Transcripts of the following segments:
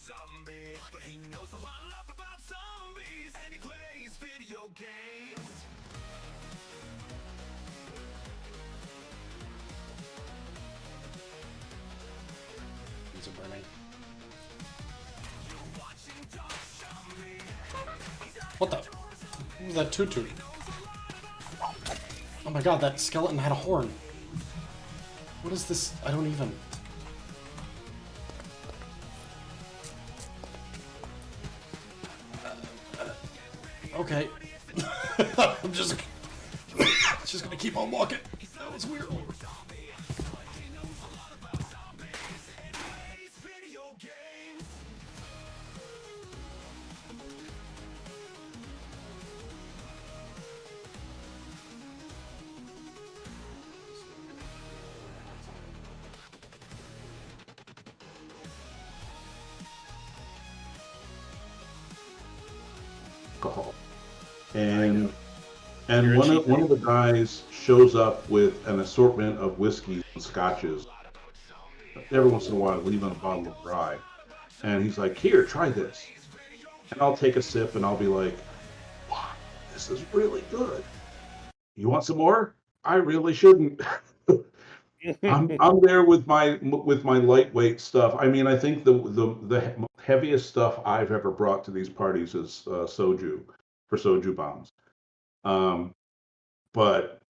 zombie, but he knows a lot about zombies, and he plays video games. These are burning. You're watching Doctrzombie. What the? What was that tutu? Oh my god, that skeleton had a horn. What is this? I don't even... Okay. I'm just gonna keep on walking. That was weird. Alcohol. And one of the guys shows up with an assortment of whiskeys and scotches. Every once in a while, leaving a bottle of rye. And he's like, "Here, try this." And I'll take a sip and I'll be like, "Wow, this is really good. You want some more?" I really shouldn't. I'm there with my lightweight stuff. I mean, I think the heaviest stuff I've ever brought to these parties is soju for soju bombs. But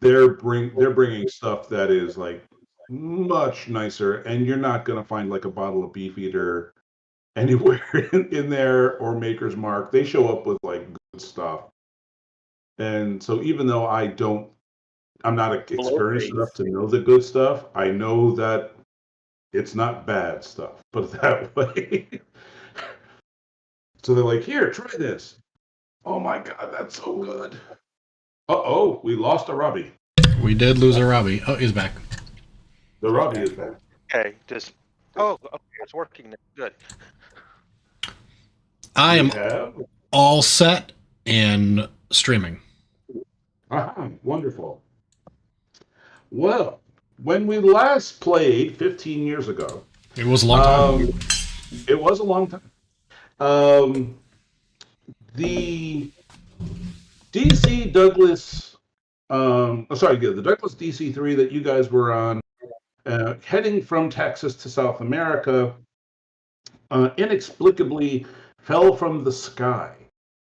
they're bringing stuff that is like much nicer, and you're not gonna find like a bottle of Beefeater anywhere in there or Maker's Mark. They show up with like good stuff, and so even though I'm not experienced enough to know the good stuff, I know that it's not bad stuff. Put it that way. So they're like, "Here, try this." Oh my god, that's so good. Uh-oh, we lost a Robbie. We did lose a Robbie. Oh, he's back. The Robbie is back. Okay, just okay, it's working now. Good. I am have all set and streaming. Wonderful. Well, when we last played 15 years ago, It was a long time. it was a long time. The DC Douglas, the Douglas DC-3 that you guys were on, heading from Texas to South America, inexplicably fell from the sky.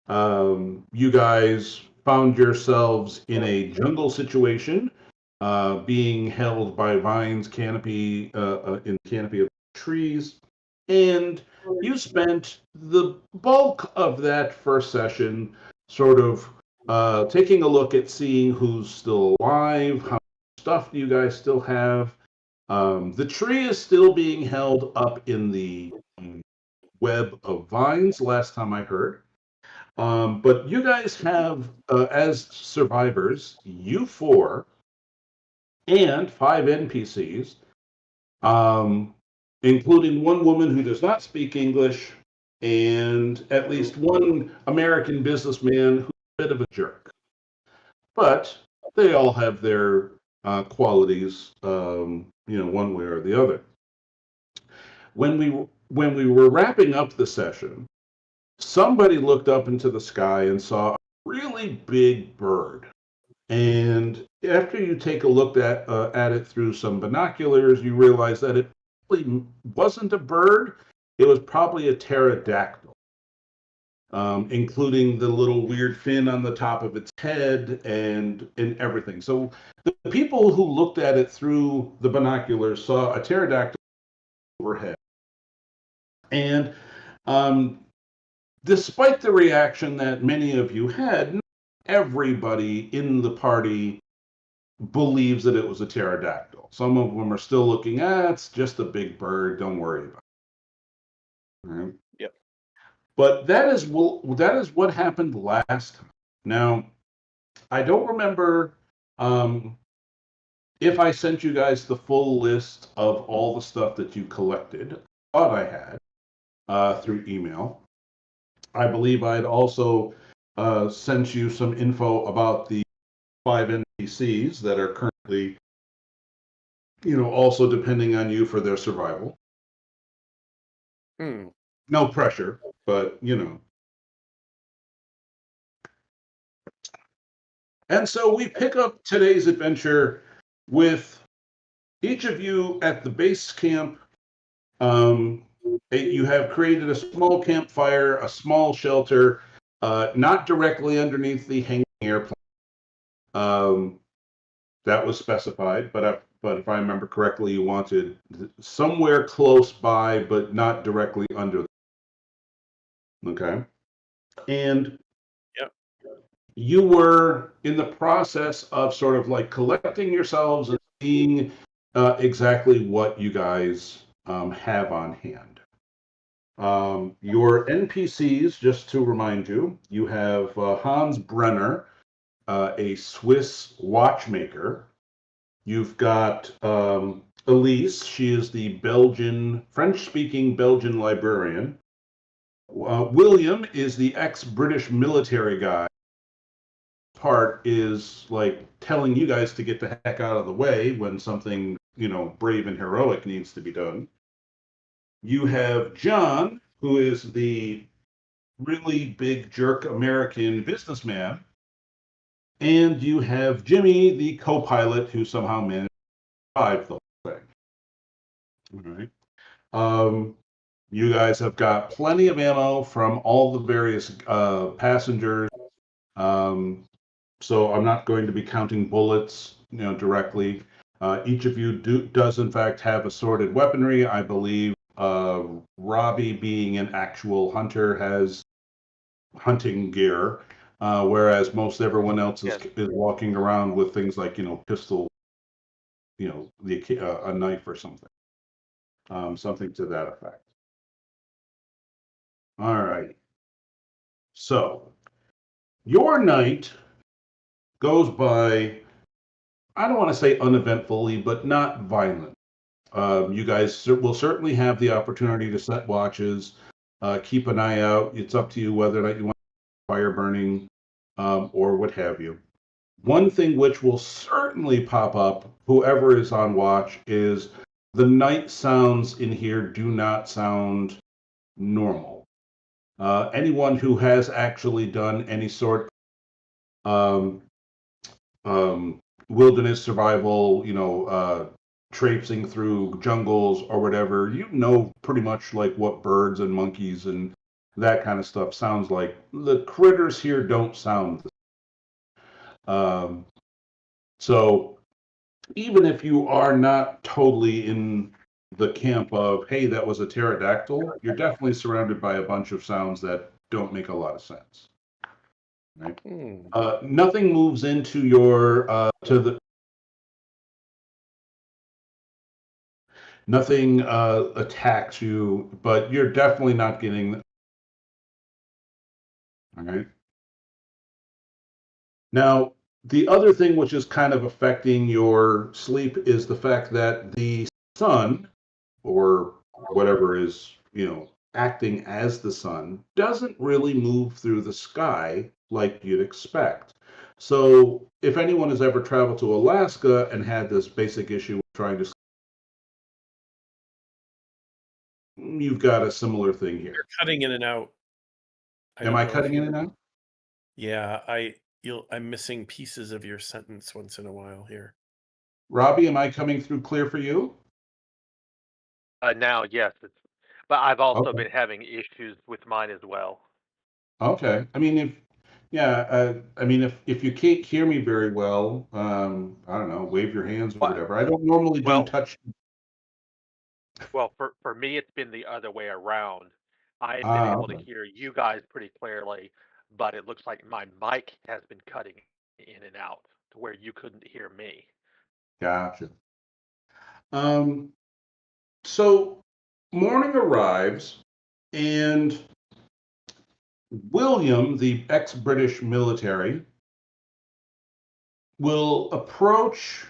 You guys found yourselves in a jungle situation, being held by vines, canopy in canopy of trees, and you spent the bulk of that first session sort of taking a look at seeing who's still alive, how much stuff do you guys still have. The tree is still being held up in the web of vines, last time I heard. But you guys have, as survivors, you four and 5 NPCs, including one woman who does not speak English, and at least one American businessman who's a bit of a jerk. But they all have their qualities, one way or the other. When we were wrapping up the session, somebody looked up into the sky and saw a really big bird. And after you take a look at it through some binoculars, you realize that it really wasn't a bird. It was probably a pterodactyl, including the little weird fin on the top of its head and everything. So the people who looked at it through the binoculars saw a pterodactyl overhead. And despite the reaction that many of you had, not everybody in the party believes that it was a pterodactyl. Some of them are still looking at it's just a big bird. Don't worry about it. All right. Yep. But that is what happened last time. Now, I don't remember if I sent you guys the full list of all the stuff that you collected. I thought I had through email. I believe I'd also sent you some info about the 5 NPCs that are currently, also depending on you for their survival. No pressure, but you know. And so we pick up today's adventure with each of you at the base camp. You have created a small campfire, a small shelter, not directly underneath the hanging airplane. That was specified, but if I remember correctly, you wanted somewhere close by, but not directly under. Okay. And Yep. you were in the process of sort of like collecting yourselves and seeing exactly what you guys have on hand. Your NPCs, just to remind you, you have Hans Brenner, a Swiss watchmaker. You've got Elise. She is the French-speaking Belgian librarian. William is the ex-British military guy. Part is like telling you guys to get the heck out of the way when something, brave and heroic needs to be done. You have John, who is the really big jerk American businessman. And you have Jimmy, the co-pilot, who somehow managed to survive the whole thing. All right. You guys have got plenty of ammo from all the various passengers. So I'm not going to be counting bullets, directly. Each of you does in fact have assorted weaponry. I believe Robbie, being an actual hunter, has hunting gear, whereas most everyone else is walking around with things like pistol, a knife or something, something to that effect. All right. So your night goes by, I don't want to say uneventfully, but not violent. You guys will certainly have the opportunity to set watches, keep an eye out. It's up to you whether or not you want fire burning or what have you. One thing which will certainly pop up, whoever is on watch, is the night sounds in here do not sound normal. Anyone who has actually done any sort of wilderness survival, traipsing through jungles or whatever, pretty much like what birds and monkeys and that kind of stuff sounds like. The critters here don't sound the same. So even if you are not totally in the camp of, hey, that was a pterodactyl, you're definitely surrounded by a bunch of sounds that don't make a lot of sense. Right? Nothing moves into your nothing attacks you, but you're definitely not getting. All right. Now, the other thing which is kind of affecting your sleep is the fact that the sun, or whatever is, acting as the sun, doesn't really move through the sky like you'd expect. So if anyone has ever traveled to Alaska and had this basic issue with trying to sleep, you've got a similar thing here. You're cutting in and out. Am I cutting in and out? Yeah, I'm missing pieces of your sentence once in a while here. Robbie, am I coming through clear for you? Now, yes, but I've also Okay. been having issues with mine as well. Okay. I mean, if you can't hear me very well, I don't know, wave your hands or whatever. I don't normally do touch. Well, for me, it's been the other way around. I've been able to Okay. hear you guys pretty clearly, but it looks like my mic has been cutting in and out to where you couldn't hear me. Gotcha. So morning arrives, and William, the ex-British military, will approach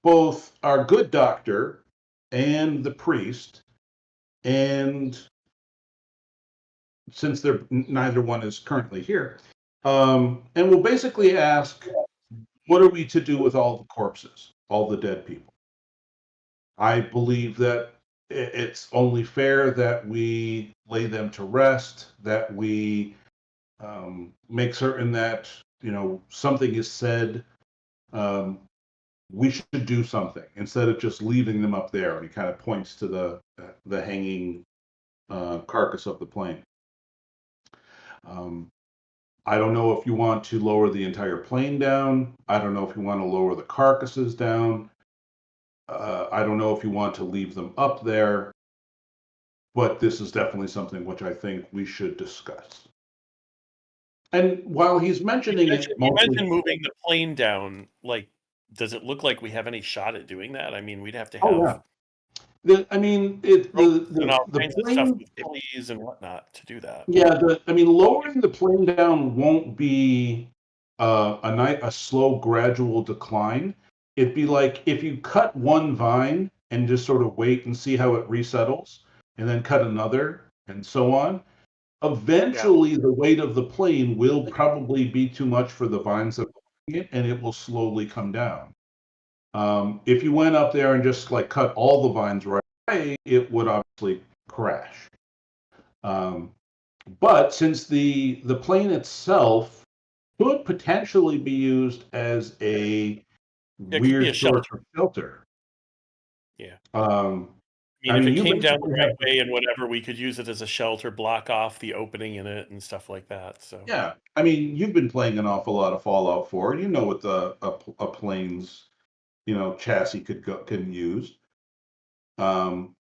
both our good doctor and the priest, and since neither one is currently here, and will basically ask, what are we to do with all the corpses, all the dead people? I believe that it's only fair that we lay them to rest, that we make certain that something is said. We should do something instead of just leaving them up there. And he kind of points to the hanging carcass of the plane. I don't know if you want to lower the entire plane down. I don't know if you want to lower the carcasses down. I don't know if you want to leave them up there. But this is definitely something which I think we should discuss. And while he's mentioning it, You mentioned moving the plane down. Like, does it look like we have any shot at doing that? I mean, we'd have to have yeah. I mean, ropes and all the kinds of stuff plane. with pulleys and whatnot to do that. Yeah, lowering the plane down won't be a slow, gradual decline. It'd be like if you cut one vine and just sort of wait and see how it resettles, and then cut another, and so on. Eventually, the weight of the plane will probably be too much for the vines that are holding it, and it will slowly come down. If you went up there and just like cut all the vines right away, it would obviously crash. But since the plane itself could potentially be used as a It could be a weird sort shelter. of shelter. Yeah. I if mean, it you came down the basically right have- way and whatever, we could use it as a shelter, block off the opening in it and stuff like that. So Yeah, I mean, you've been playing an awful lot of Fallout 4. You know what a plane's chassis can use. well,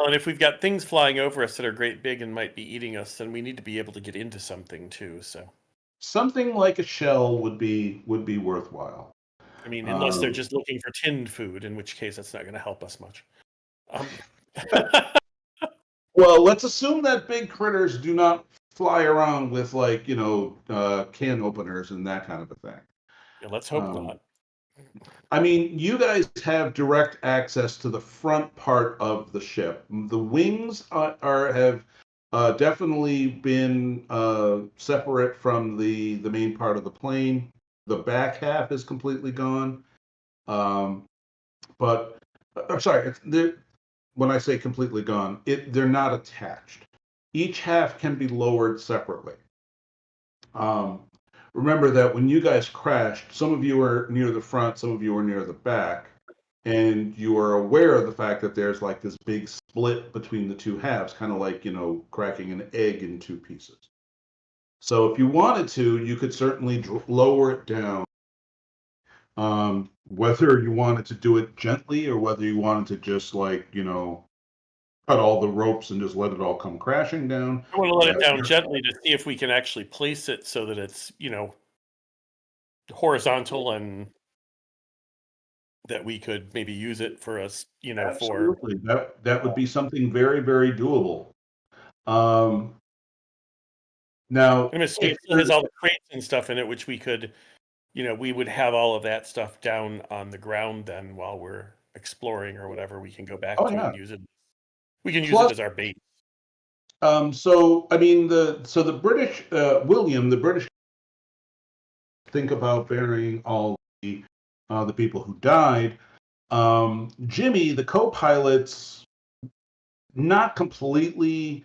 and if we've got things flying over us that are great big and might be eating us, then we need to be able to get into something too. So Something like a shell would be worthwhile. I mean, unless they're Um, just looking for tinned food, in which case that's not going to help us much. Well, let's assume that big critters do not fly around with can openers and that kind of a thing. Yeah, let's hope Um, not. I mean, you guys have direct access to the front part of the ship. The wings have definitely been separate from the main part of the plane. The back half is completely gone. But I'm sorry, when I say completely gone, they're not attached. Each half can be lowered separately. Remember that when you guys crashed, some of you were near the front, some of you were near the back, and you are aware of the fact that there's like this big split between the two halves, kind of like, cracking an egg in two pieces. So if you wanted to, you could certainly lower it down. Whether you wanted to do it gently or whether you wanted to just cut all the ropes and just let it all come crashing down. I want to let it down gently to see if we can actually place it so that it's, horizontal and that we could maybe use it for us, for Absolutely. That would be something very, very doable. Now, it still has all the crates and stuff in it, which we could, we would have all of that stuff down on the ground then while we're exploring or whatever. We can go back to it and use it. We can use it as our bait. So I mean, the British William, the British think about burying all the people who died. Jimmy, the co-pilot's not completely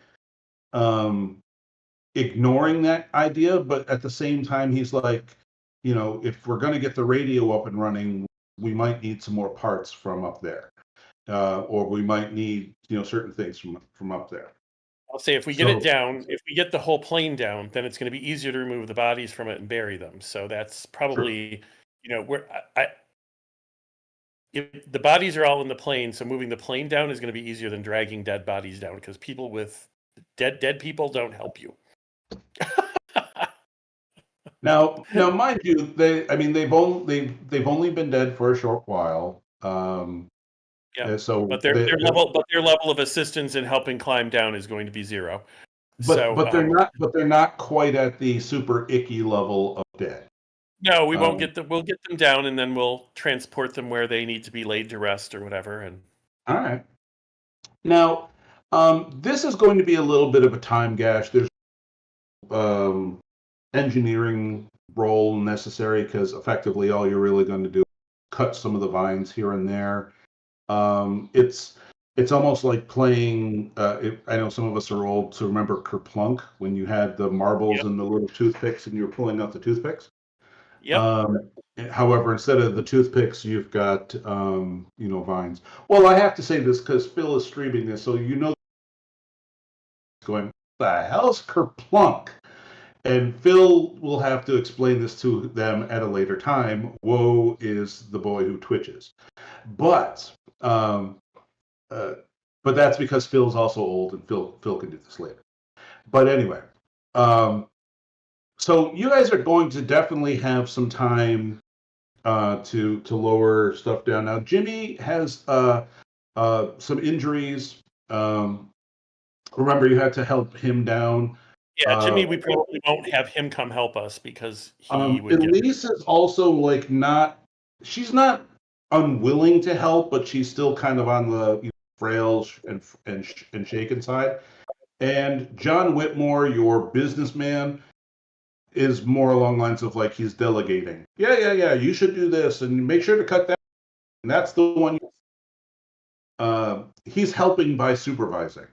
ignoring that idea, but at the same time, he's like, if we're going to get the radio up and running, we might need some more parts from up there, or we might need certain things from up there. I'll say if we get it down, if we get the whole plane down, then it's going to be easier to remove the bodies from it and bury them. So that's probably, if the bodies are all in the plane, so moving the plane down is going to be easier than dragging dead bodies down because people with dead people don't help you. Now, mind you, they've only been dead for a short while. Yeah. So, but their level of assistance in helping climb down is going to be zero. But they're not quite at the super icky level of dead. No, we won't get them. We'll get them down, and then we'll transport them where they need to be laid to rest or whatever. And all right. Now, this is going to be a little bit of a time gash. There's engineering role necessary because effectively all you're really going to do is cut some of the vines here and there. It's it's almost like playing. I know some of us are old to remember Kerplunk when you had the marbles Yep. and the little toothpicks, and you were pulling out the toothpicks. Yep. However, instead of the toothpicks, you've got vines. Well, I have to say this because Phil is streaming this, so going, the hell's Kerplunk? And Phil will have to explain this to them at a later time. Woe is the boy who twitches. But um, uh, but that's because Phil's also old, and Phil can do this later. But anyway, so you guys are going to definitely have some time to lower stuff down. Now, Jimmy has some injuries. Remember, you had to help him down. Yeah, Jimmy, we probably won't have him come help us because he would get. Elise is also like not. She's not unwilling to help, but she's still kind of on the frail and shaken side. And John Whitmore, your businessman, is more along lines of like he's delegating. Yeah. You should do this and make sure to cut that. And that's the one. He's helping by supervising.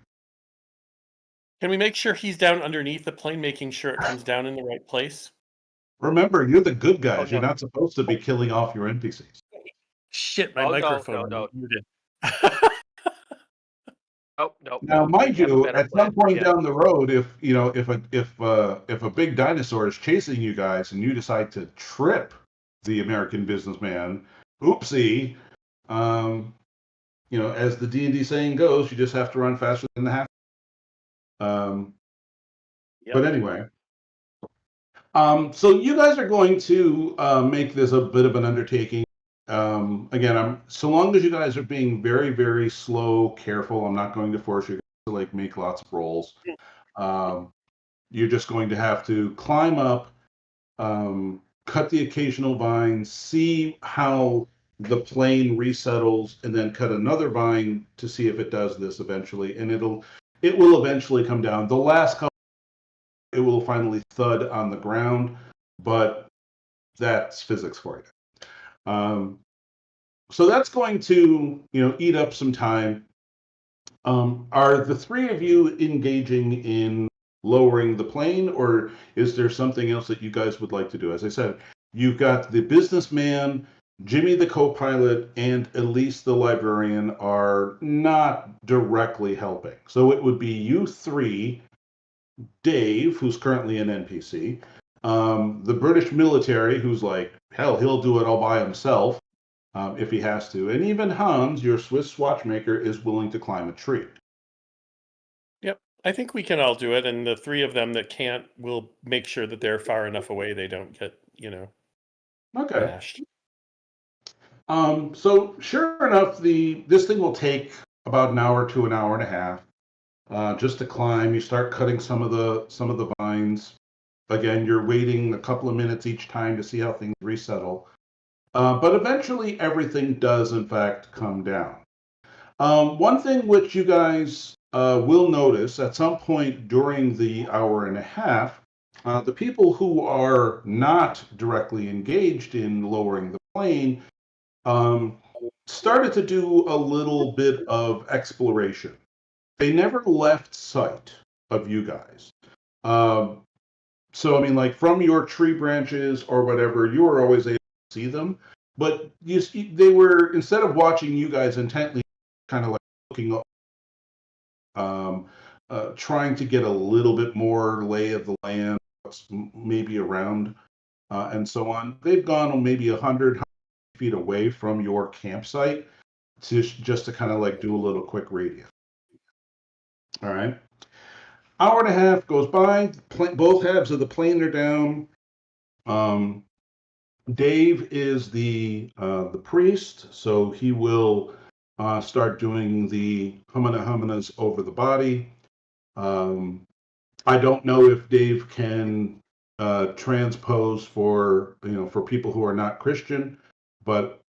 Can we make sure he's down underneath the plane, making sure it comes down in the right place? Remember, you're the good guys. Oh, no. You're not supposed to be killing off your NPCs. Shit, my Oh, microphone no. muted. Oh, no. Now, mind We have a you, better at plan some point yet. down the road, if a big dinosaur is chasing you guys and you decide to trip the American businessman, oopsie. As the D&D saying goes, you just have to run faster than the half. Yep. But anyway, so you guys are going to make this a bit of an undertaking. Again, so long as you guys are being very, very slow, careful, I'm not going to force you guys to like make lots of rolls. You're just going to have to climb up, cut the occasional vine, see how the plane resettles, and then cut another vine to see if it does this eventually, and it will eventually come down. The last couple, it will finally thud on the ground, but that's physics for you. So that's going to eat up some time. Are the three of you engaging in lowering the plane, or is there something else that you guys would like to do? As I said, you've got the businessman, Jimmy the co-pilot, and Elise the librarian are not directly helping. So it would be you three, Dave, who's currently an NPC, the British military, who's like, hell, he'll do it all by himself if he has to, and even Hans, your Swiss watchmaker, is willing to climb a tree. Yep. I think we can all do it, and the three of them that can't, will make sure that they're far enough away they don't get, Okay. bashed. So sure enough, this thing will take about an hour to an hour and a half just to climb. You start cutting some of the vines. Again, you're waiting a couple of minutes each time to see how things resettle. But eventually, everything does in fact come down. One thing which you guys will notice at some point during the hour and a half, the people who are not directly engaged in lowering the plane started to do a little bit of exploration. They never left sight of you guys. So, I mean, like from your tree branches or whatever, you were always able to see them. But they were, instead of watching you guys intently, kind of like looking up, trying to get a little bit more lay of the land, what's maybe around, and so on. They've gone maybe 100 feet away from your campsite just to kind of like do a little quick radio. All right. Hour and a half goes by. Both halves of the plane are down. Dave is the priest, so he will start doing the humunas over the body. I don't know if Dave can transpose for people who are not Christian, but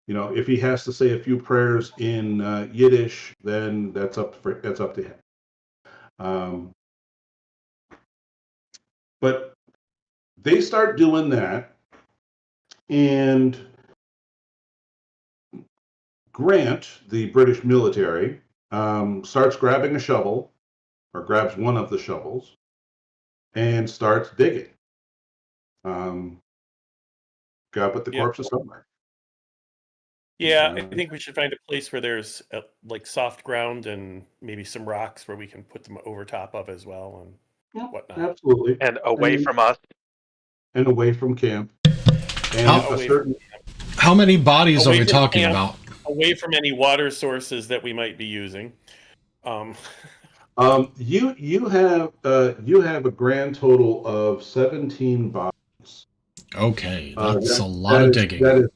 if he has to say a few prayers in Yiddish, then that's up to him. But they start doing that, and Grant, the British military, starts grabbing a shovel, or grabs one of the shovels, and starts digging. Gotta put the corpses somewhere. Yeah, I think we should find a place where there's like soft ground and maybe some rocks where we can put them over top of as well and whatnot. Absolutely. And away from us. And away from camp. And How many bodies are we talking about? Away from any water sources that we might be using. You have a grand total of 17 bodies. Okay, that's a lot of digging.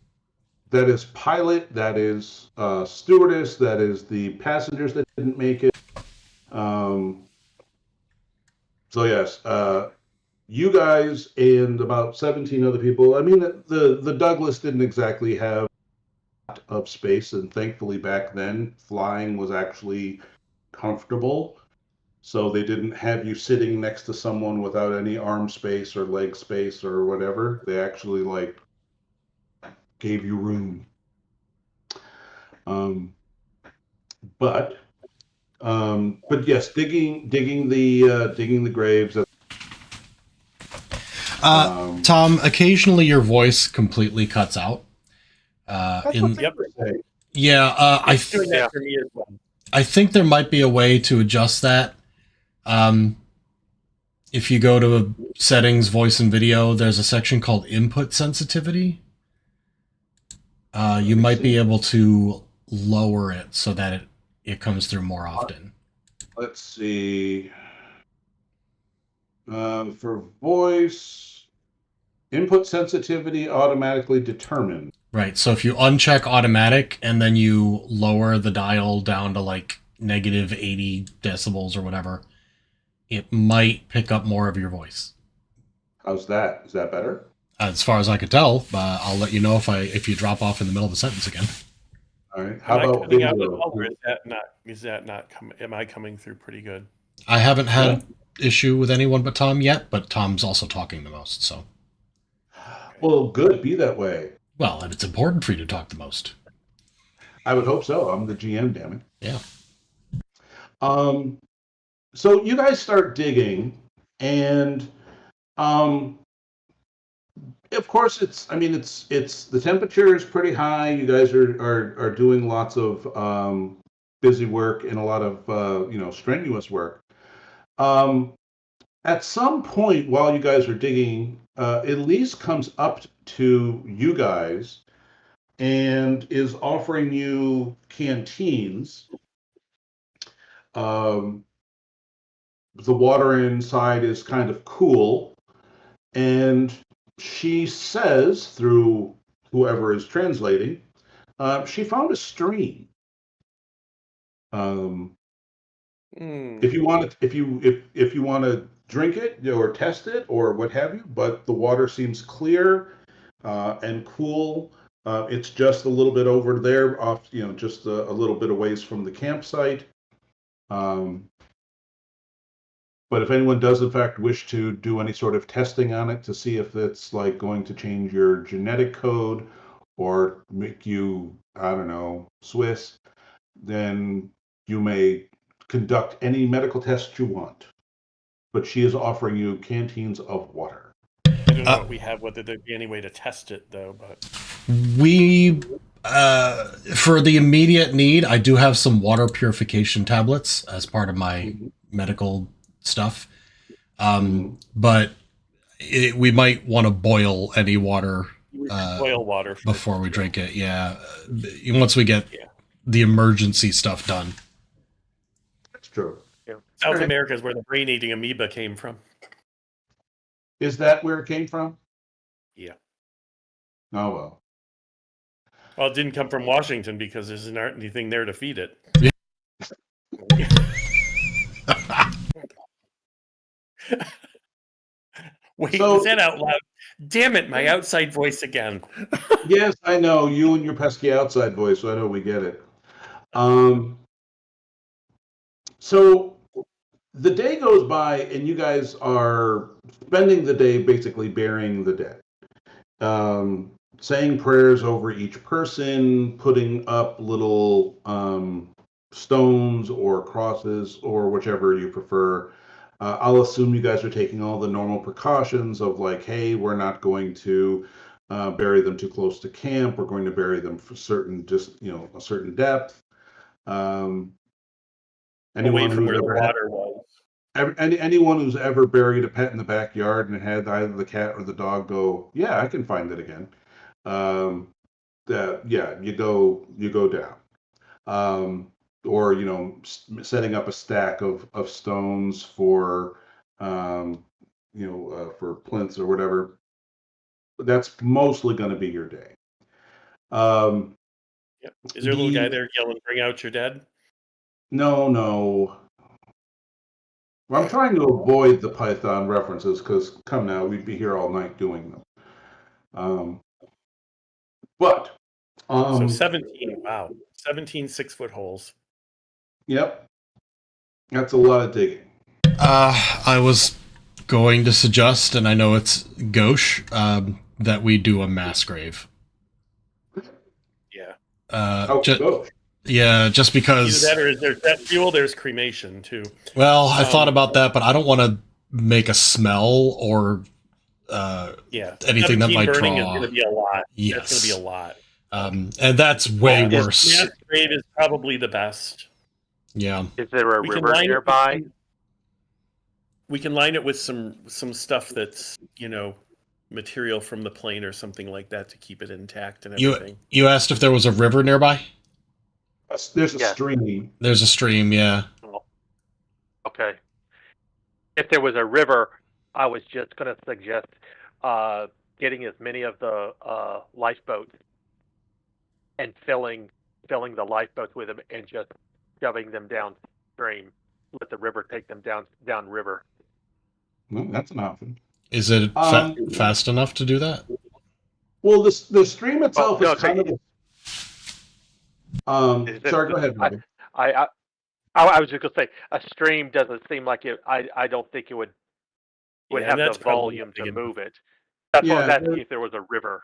That is pilot, that is stewardess, that is the passengers that didn't make it. So yes, you guys and about 17 other people. I mean, the Douglas didn't exactly have a lot of space, and thankfully back then flying was actually comfortable. So they didn't have you sitting next to someone without any arm space or leg space or whatever. They actually like gave you room. But yes, digging the graves. Tom, occasionally your voice completely cuts out. I think there might be a way to adjust that. If you go to settings, voice and video, there's a section called input sensitivity. You might be able to lower it so that it comes through more often. Let's see. For voice, input sensitivity automatically determined. Right. So if you uncheck automatic and then you lower the dial down to like negative 80 decibels or whatever, it might pick up more of your voice. How's that? Is that better? As far as I could tell, I'll let you know if you drop off in the middle of the sentence again. All right. How about video? Is that not coming? Am I coming through pretty good? I haven't had issue with anyone but Tom yet, but Tom's also talking the most, so. Well, good. Be that way. Well, and it's important for you to talk the most. I would hope so. I'm the GM, damn it. Yeah. So you guys start digging, and of course it's the temperature is pretty high. You guys are doing lots of busy work and a lot of strenuous work. At some point while you guys are digging, Elise comes up to you guys and is offering you canteens. The water inside is kind of cool, and she says, through whoever is translating, she found a stream. If you want to drink it or test it or what have you, but the water seems clear and cool. It's just a little bit over there, off just a little bit away from the campsite. But if anyone does in fact wish to do any sort of testing on it to see if it's like going to change your genetic code or make you, I don't know, Swiss, then you may conduct any medical tests you want. But she is offering you canteens of water. I don't know what we have, whether there'd be any way to test it though, but we for the immediate need, I do have some water purification tablets as part of my medical stuff. But we might want to boil any water. Boil water before we drink it. Yeah. Once we get the emergency stuff done. That's true. Yeah. South America is where the brain-eating amoeba came from. Is that where it came from? Yeah. Oh, well. Well, it didn't come from Washington because there isn't anything there to feed it. Yeah. Wait, was that out loud? Damn it, my outside voice again. Yes, I know. You and your pesky outside voice, so I know we get it. So the day goes by, and you guys are spending the day basically burying the dead. saying prayers over each person, putting up little stones or crosses or whichever you prefer. I'll assume you guys are taking all the normal precautions of like, hey, we're not going to bury them too close to camp. We're going to bury them for certain, just a certain depth. Away Anyone from who's where the ever water was. anyone who's ever buried a pet in the backyard and had either the cat or the dog go, yeah, I can find it again. That yeah, you go down. Or setting up a stack of stones for for plinths or whatever. That's mostly going to be your day. Yep. Is there a little guy there yelling, "Bring out your dead"? No. Well, I'm trying to avoid the Python references because, come now, we'd be here all night doing them. But So 17, wow. 17 6-foot holes. Yep. That's a lot of digging. I was going to suggest, and I know it's gauche, that we do a mass grave. Yeah. Gauche. Yeah, just because. Either that or there's that fuel, there's cremation too. Well, I thought about that, but I don't want to make a smell or anything that might burning draw. is going to be a lot. Yes. That's going to be a lot. And that's way worse. Mass grave is probably the best. Yeah. Is there a river nearby? We can line it with some stuff that's, material from the plane or something like that to keep it intact and everything. You asked if there was a river nearby? There's a stream. There's a stream, yeah. Oh. Okay. If there was a river, I was just going to suggest getting as many of the lifeboats and filling the lifeboats with them and just shoving them downstream. Let the river take them down river. Well, that's an option. Is it fast enough to do that? Well, the stream itself is kind of. Sorry, go ahead, Robbie. I was just going to say a stream doesn't seem like it. I don't think it would have the volume to move it. That's why I was asking if there was a river.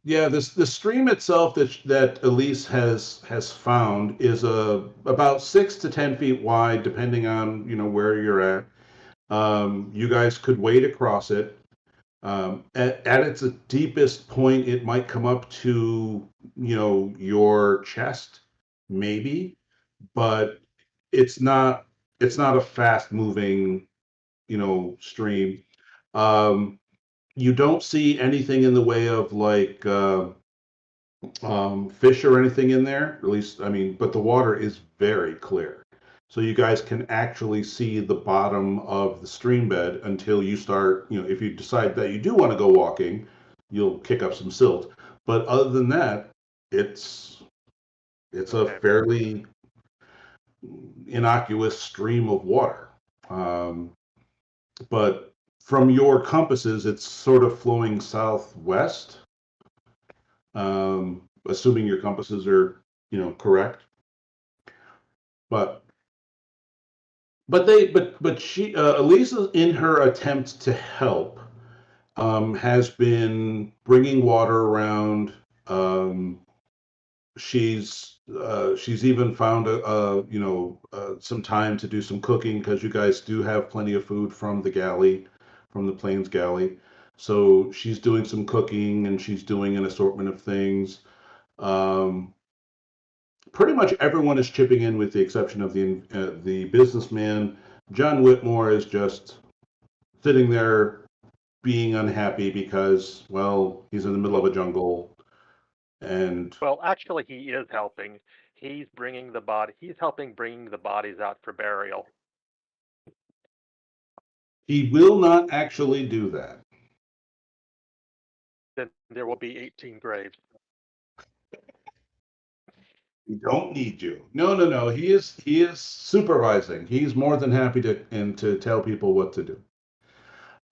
Yeah, the stream itself that Elise has found is about 6 to 10 feet wide, depending on where you're at. You guys could wade across it. At its deepest point, it might come up to your chest, maybe, but it's not a fast moving stream. You don't see anything in the way of like fish or anything in there, at least, but the water is very clear. So you guys can actually see the bottom of the stream bed until you start, if you decide that you do want to go walking, you'll kick up some silt. But other than that, it's a fairly innocuous stream of water. But from your compasses, it's sort of flowing southwest, assuming your compasses are, correct. But she, Elisa, in her attempt to help, has been bringing water around. She's even found some time to do some cooking because you guys do have plenty of food from the galley, from the plains galley. So she's doing some cooking and she's doing an assortment of things. Pretty much everyone is chipping in with the exception of the businessman. John Whitmore is just sitting there being unhappy because, well, he's in the middle of a jungle. And well, actually, he is helping. He's helping bringing the bodies out for burial. He will not actually do that. Then there will be 18 graves. We don't need you. No. He is supervising. He's more than happy to tell people what to do.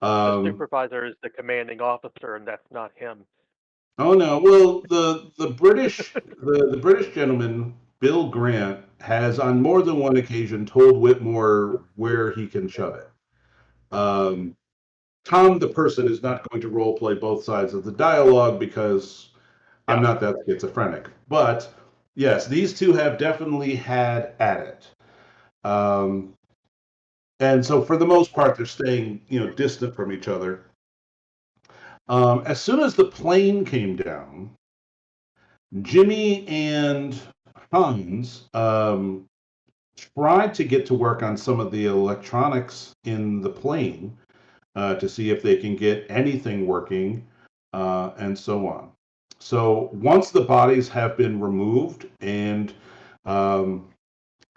The supervisor is the commanding officer, and that's not him. Oh no. Well, the British the British gentleman Bill Grant has on more than one occasion told Whitmore where he can shove it. Tom, the person, is not going to role play both sides of the dialogue because I'm not that schizophrenic. But yes, these two have definitely had at it. And so for the most part, they're staying, distant from each other. As soon as the plane came down, Jimmy and Hans tried to get to work on some of the electronics in the plane to see if they can get anything working and so on. So once the bodies have been removed and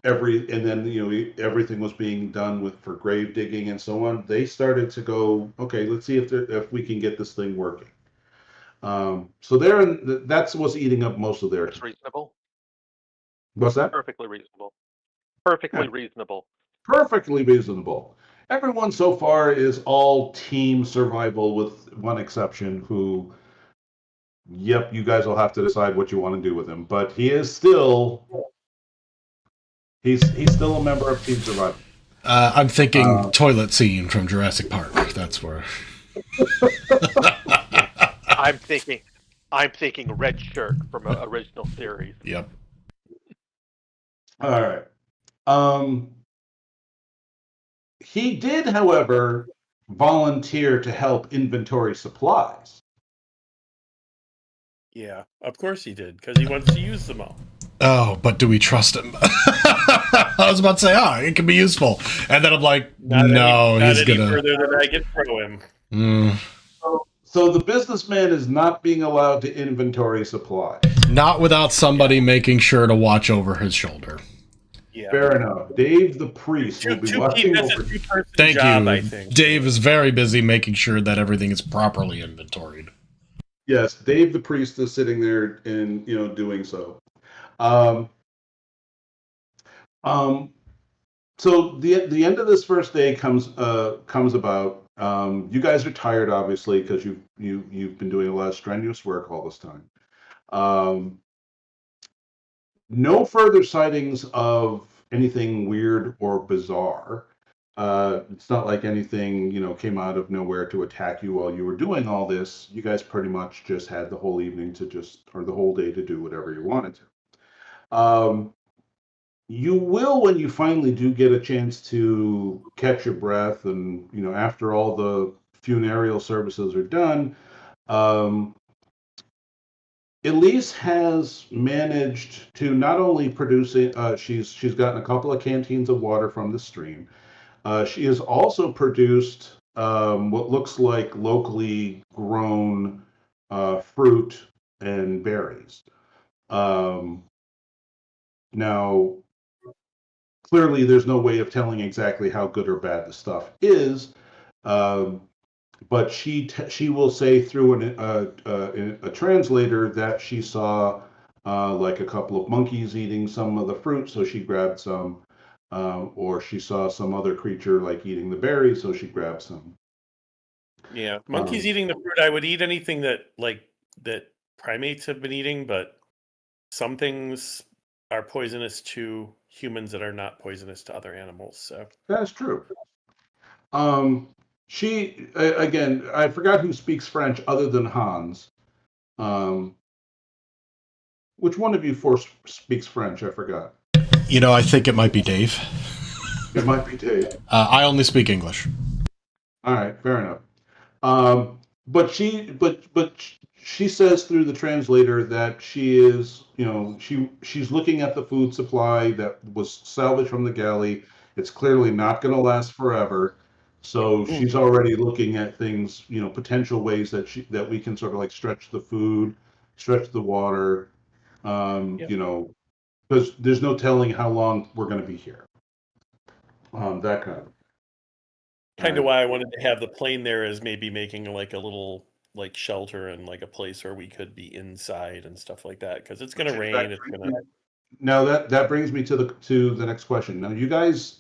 everything was being done for grave digging and so on, they started to go, okay, let's see if we can get this thing working. So that's what's eating up most of their It's reasonable. What's that? Perfectly reasonable. Perfectly Yeah. reasonable. Perfectly reasonable. Everyone so far is all team survival with one exception who, yep, you guys will have to decide what you want to do with him. But he is still, he's still a member of Team Survival. I'm thinking toilet scene from Jurassic Park. That's where. I'm thinking red shirt from an original series. Yep. All right. He did, however, volunteer to help inventory supplies. Yeah, of course he did, because he wants to use them all. Oh, but do we trust him? I was about to say, it can be useful. And then I'm like, he's gonna further than I can throw him. So the businessman is not being allowed to inventory supplies. Not without somebody making sure to watch over his shoulder. Yeah. Fair enough. Dave the priest will be watching over. Thank you. I think. Dave is very busy making sure that everything is properly inventoried. Yes, Dave the priest is sitting there and doing so. So the end of this first day comes about. You guys are tired, obviously, because you've been doing a lot of strenuous work all this time. No further sightings of anything weird or bizarre. It's not like anything came out of nowhere to attack you while you were doing all this. You guys pretty much just had the whole evening or the whole day to do whatever you wanted to. You will, when you finally do get a chance to catch your breath, and after all the funereal services are done, Elise has managed to not only produce it. She's gotten a couple of canteens of water from the stream. She has also produced what looks like locally grown fruit and berries. Now, clearly, there's no way of telling exactly how good or bad the stuff is, but she will say through a translator that she saw like a couple of monkeys eating some of the fruit, so she grabbed some, or she saw some other creature like eating the berries, so she grabbed some. Yeah, monkeys eating the fruit. I would eat anything that primates have been eating, but some things are poisonous to humans that are not poisonous to other animals. So that's true. She again, I forgot who speaks French other than Hans. Which one of you four speaks French? I forgot. I think it might be Dave. It might be Dave. I only speak English. All right, fair enough. But she says through the translator that she is, she's looking at the food supply that was salvaged from the galley. It's clearly not going to last forever. So she's already looking at things, potential ways that we can sort of like stretch the food, stretch the water, because there's no telling how long we're going to be here. That kind of why I wanted to have the plane there is maybe making like a little like shelter and like a place where we could be inside and stuff like that, because it's going to rain. It's going to. Now that brings me to the next question. Now you guys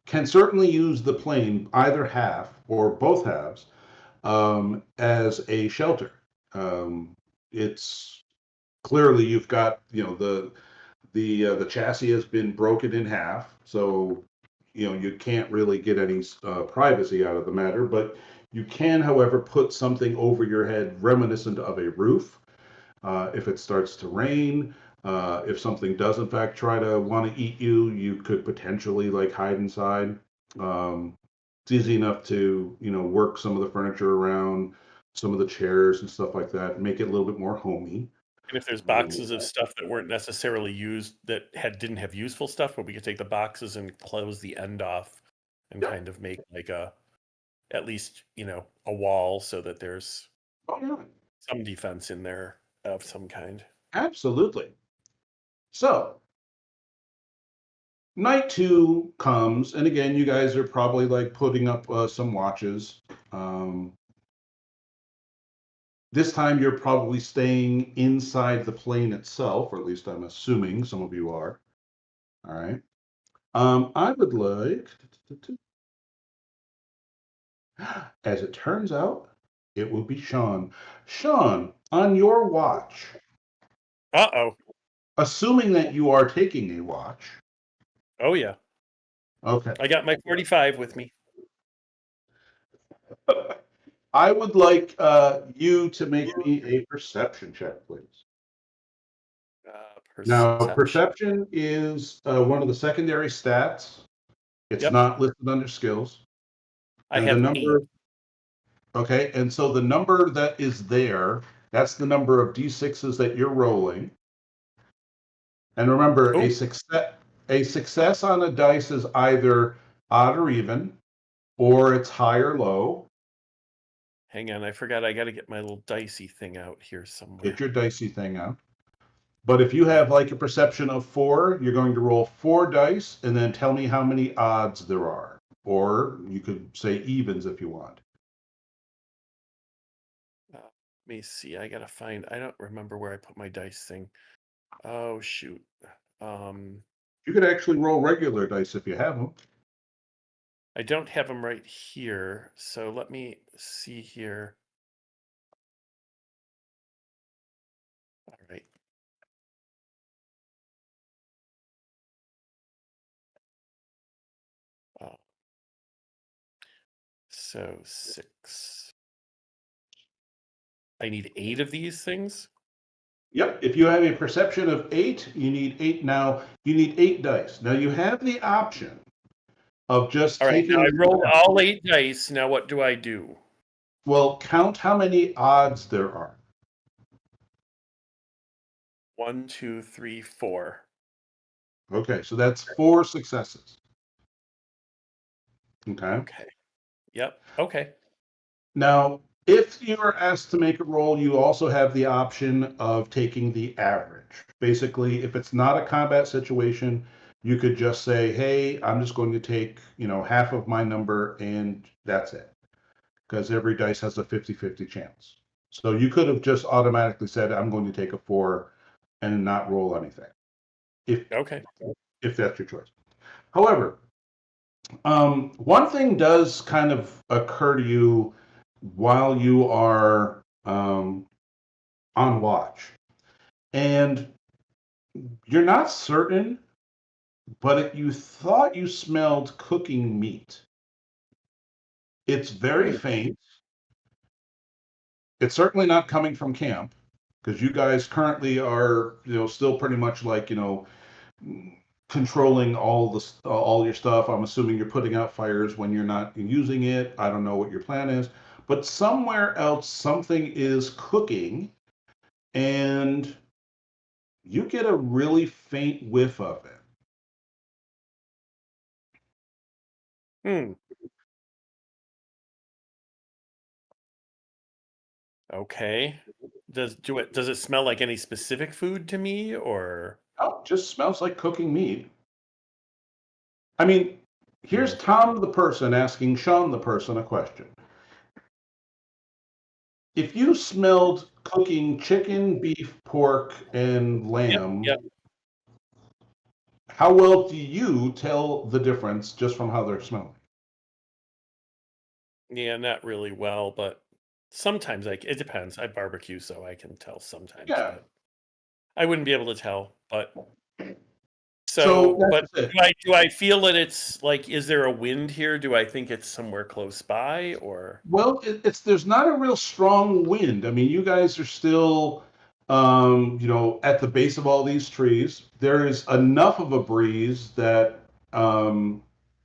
can certainly use the plane, either half or both halves, as a shelter. It's clearly you've got the chassis has been broken in half, so you can't really get any privacy out of the matter, but you can, however, put something over your head reminiscent of a roof. If it starts to rain, if something does in fact try to want to eat you, you could potentially like hide inside. It's easy enough to, work some of the furniture around, some of the chairs and stuff like that, make it a little bit more homey. And if there's boxes of stuff that weren't necessarily used, that didn't have useful stuff, but we could take the boxes and close the end off and Yep. kind of make like at least, a wall so that there's Oh, yeah. some defense in there of some kind. Absolutely. So, night 2 comes, and again, you guys are probably like putting up some watches. This time you're probably staying inside the plane itself, or at least I'm assuming some of you are. All right. I would like, as it turns out, it will be Sean. Sean, on your watch, Uh-oh. assuming that you are taking a watch. Oh, yeah. Okay. I got my 45 with me. I would like you to make me a perception check, please. Now, perception is one of the secondary stats. It's Yep. not listed under skills. I And have the number, 8. okay, and so the number that is there, that's the number of d6s that you're rolling. And remember, Oh. a success on a dice is either odd or even, or it's high or low. Hang on, I forgot I got to get my little dicey thing out here somewhere. Get your dicey thing out. But if you have like a perception of 4, you're going to roll 4 dice and then tell me how many odds there are. Or you could say evens if you want. Let me see. I gotta find. I don't remember where I put my dice thing. Oh shoot. You could actually roll regular dice if you have them. I don't have them right here, so let me see here. All right. So 6. I need 8 of these things. Yep. If you have a perception of 8, you need 8 now. You need 8 dice. Now you have the option of just All right. taking. Now I rolled all 8 dice. Now what do I do? Well, count how many odds there are. 1, 2, 3, 4. Okay, so that's 4 successes. Okay. Okay. Yep. Okay. Now, if you are asked to make a roll, you also have the option of taking the average. Basically, if it's not a combat situation, you could just say, hey, I'm just going to take, half of my number and that's it. Because every dice has a 50-50 chance. So you could have just automatically said, I'm going to take a 4 and not roll anything. If that's your choice. However, one thing does kind of occur to you while you are on watch. And you're not certain, but you thought you smelled cooking meat. It's very faint. It's certainly not coming from camp, because you guys currently are, still pretty much like, controlling all your stuff. I'm assuming you're putting out fires when you're not using it. I don't know what your plan is, but somewhere else something is cooking, and you get a really faint whiff of it. Okay. Does it smell like any specific food to me, or? Oh, it just smells like cooking meat. I mean, here's Tom the person asking Sean the person a question. If you smelled cooking chicken, beef, pork, and lamb, Yep. how well do you tell the difference just from how they're smelling? Yeah, not really well, but sometimes it depends. I barbecue, so I can tell sometimes. Yeah. But I wouldn't be able to tell. But So, but that's it. do I feel that it's like, is there a wind here? Do I think it's somewhere close by, or? Well, there's not a real strong wind. I mean, you guys are still, at the base of all these trees. There is enough of a breeze that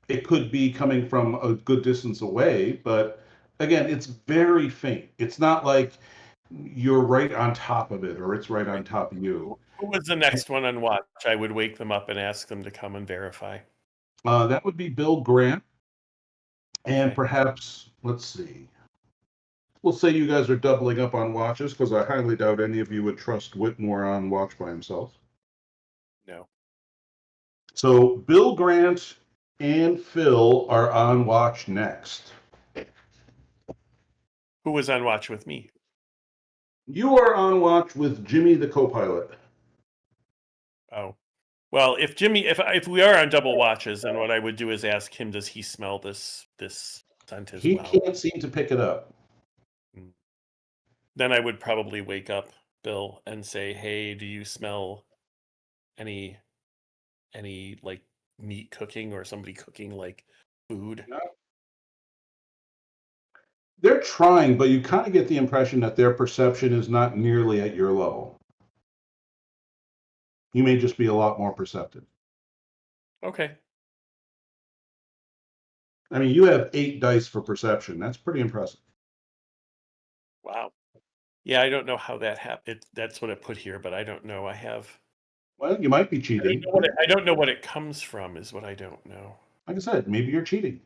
it could be coming from a good distance away, but again, it's very faint. It's not like you're right on top of it or it's right on top of you. Who was the next one on watch? I would wake them up and ask them to come and verify. That would be Bill Grant, and Okay. perhaps, let's see. We'll say you guys are doubling up on watches because I highly doubt any of you would trust Whitmore on watch by himself. No. So Bill Grant and Phil are on watch next. Who was on watch with me? You are on watch with Jimmy the co-pilot. Oh. Well, if we are on double watches, then what I would do is ask him, does he smell this scent as He well? can't seem to pick it up. Then I would probably wake up Bill and say, "Hey, do you smell any like meat cooking or somebody cooking like food?" They're trying, but you kind of get the impression that their perception is not nearly at your level. You may just be a lot more perceptive. Okay. I mean, you have 8 dice for perception. That's pretty impressive. Wow. Yeah, I don't know how that happened. That's what I put here, but I don't know. Well, you might be cheating. I don't know what it comes from, is what I don't know. Like I said, maybe you're cheating.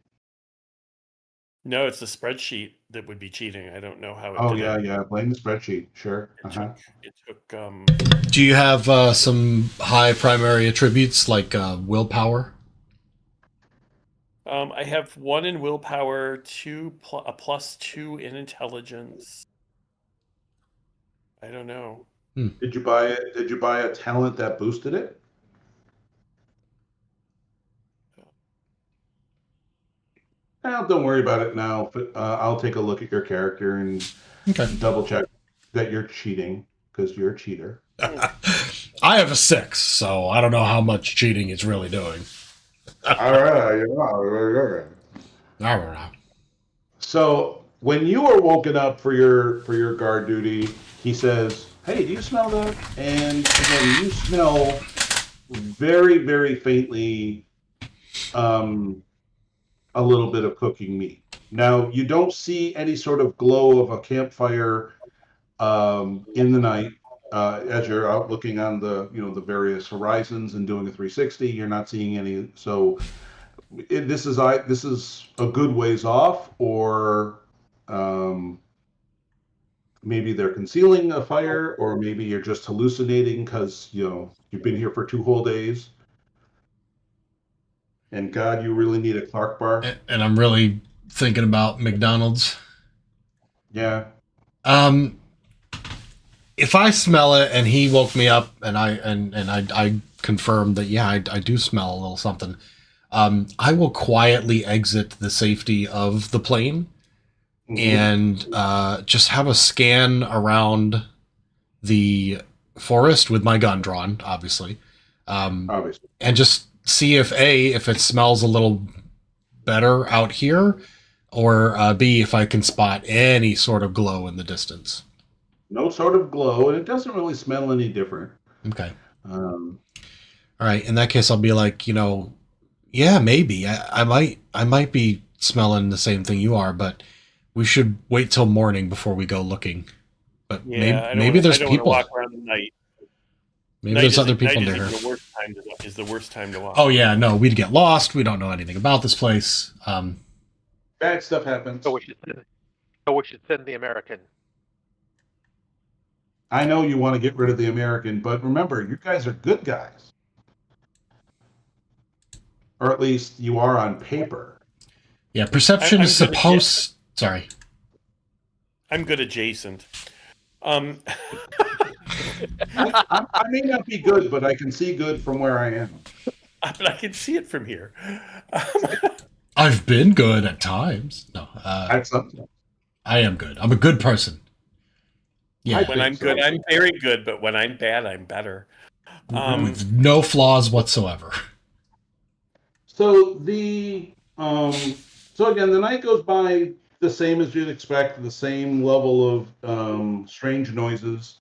No, it's the spreadsheet that would be cheating. I don't know how it Oh, did yeah. Blame the spreadsheet. Sure. It took Do you have some high primary attributes like willpower? I have 1 in willpower, a +2 in intelligence. I don't know. Did you buy it? Did you buy a talent that boosted it? Well, don't worry about it now. I'll take a look at your character and double check that you're cheating because you're a cheater. I have a 6, so I don't know how much cheating it's really doing. All right. So when you are woken up for your guard duty, he says, "Hey, do you smell that?" And again, you smell very, very faintly a little bit of cooking meat. Now, you don't see any sort of glow of a campfire in the night as you're out looking on the various horizons and doing a 360. You're not seeing any. So this is a good ways off, or maybe they're concealing a fire, or maybe you're just hallucinating because you've been here for 2 whole days. And God, you really need a Clark bar. And I'm really thinking about McDonald's. Yeah. If I smell it and he woke me up and I confirmed that, yeah, I do smell a little something, I will quietly exit the safety of the plane and just have a scan around the forest with my gun drawn, obviously. Obviously. And just see if it smells a little better out here, or B, if I can spot any sort of glow in the distance. No sort of glow, and it doesn't really smell any different. Okay. All right. In that case, I'll be like, yeah, maybe I might be smelling the same thing you are, but we should wait till morning before we go looking. But yeah, maybe there's people. Walk around the night. Maybe there's other people near here. Is the worst time to walk. Oh yeah, no, we'd get lost. We don't know anything about this place. Bad stuff happens. So we should send the American. I know you want to get rid of the American, but remember, you guys are good guys. Or at least you are on paper. Yeah, perception is supposed... Sorry. I'm good adjacent. I may not be good, but I can see good from where I am. But I can see it from here. I've been good at times. No, That's something. I am good. I'm a good person. Yeah. When I'm good, I'm very good, but when I'm bad, I'm better. With no flaws whatsoever. So so again, the night goes by the same as you'd expect, the same level of strange noises.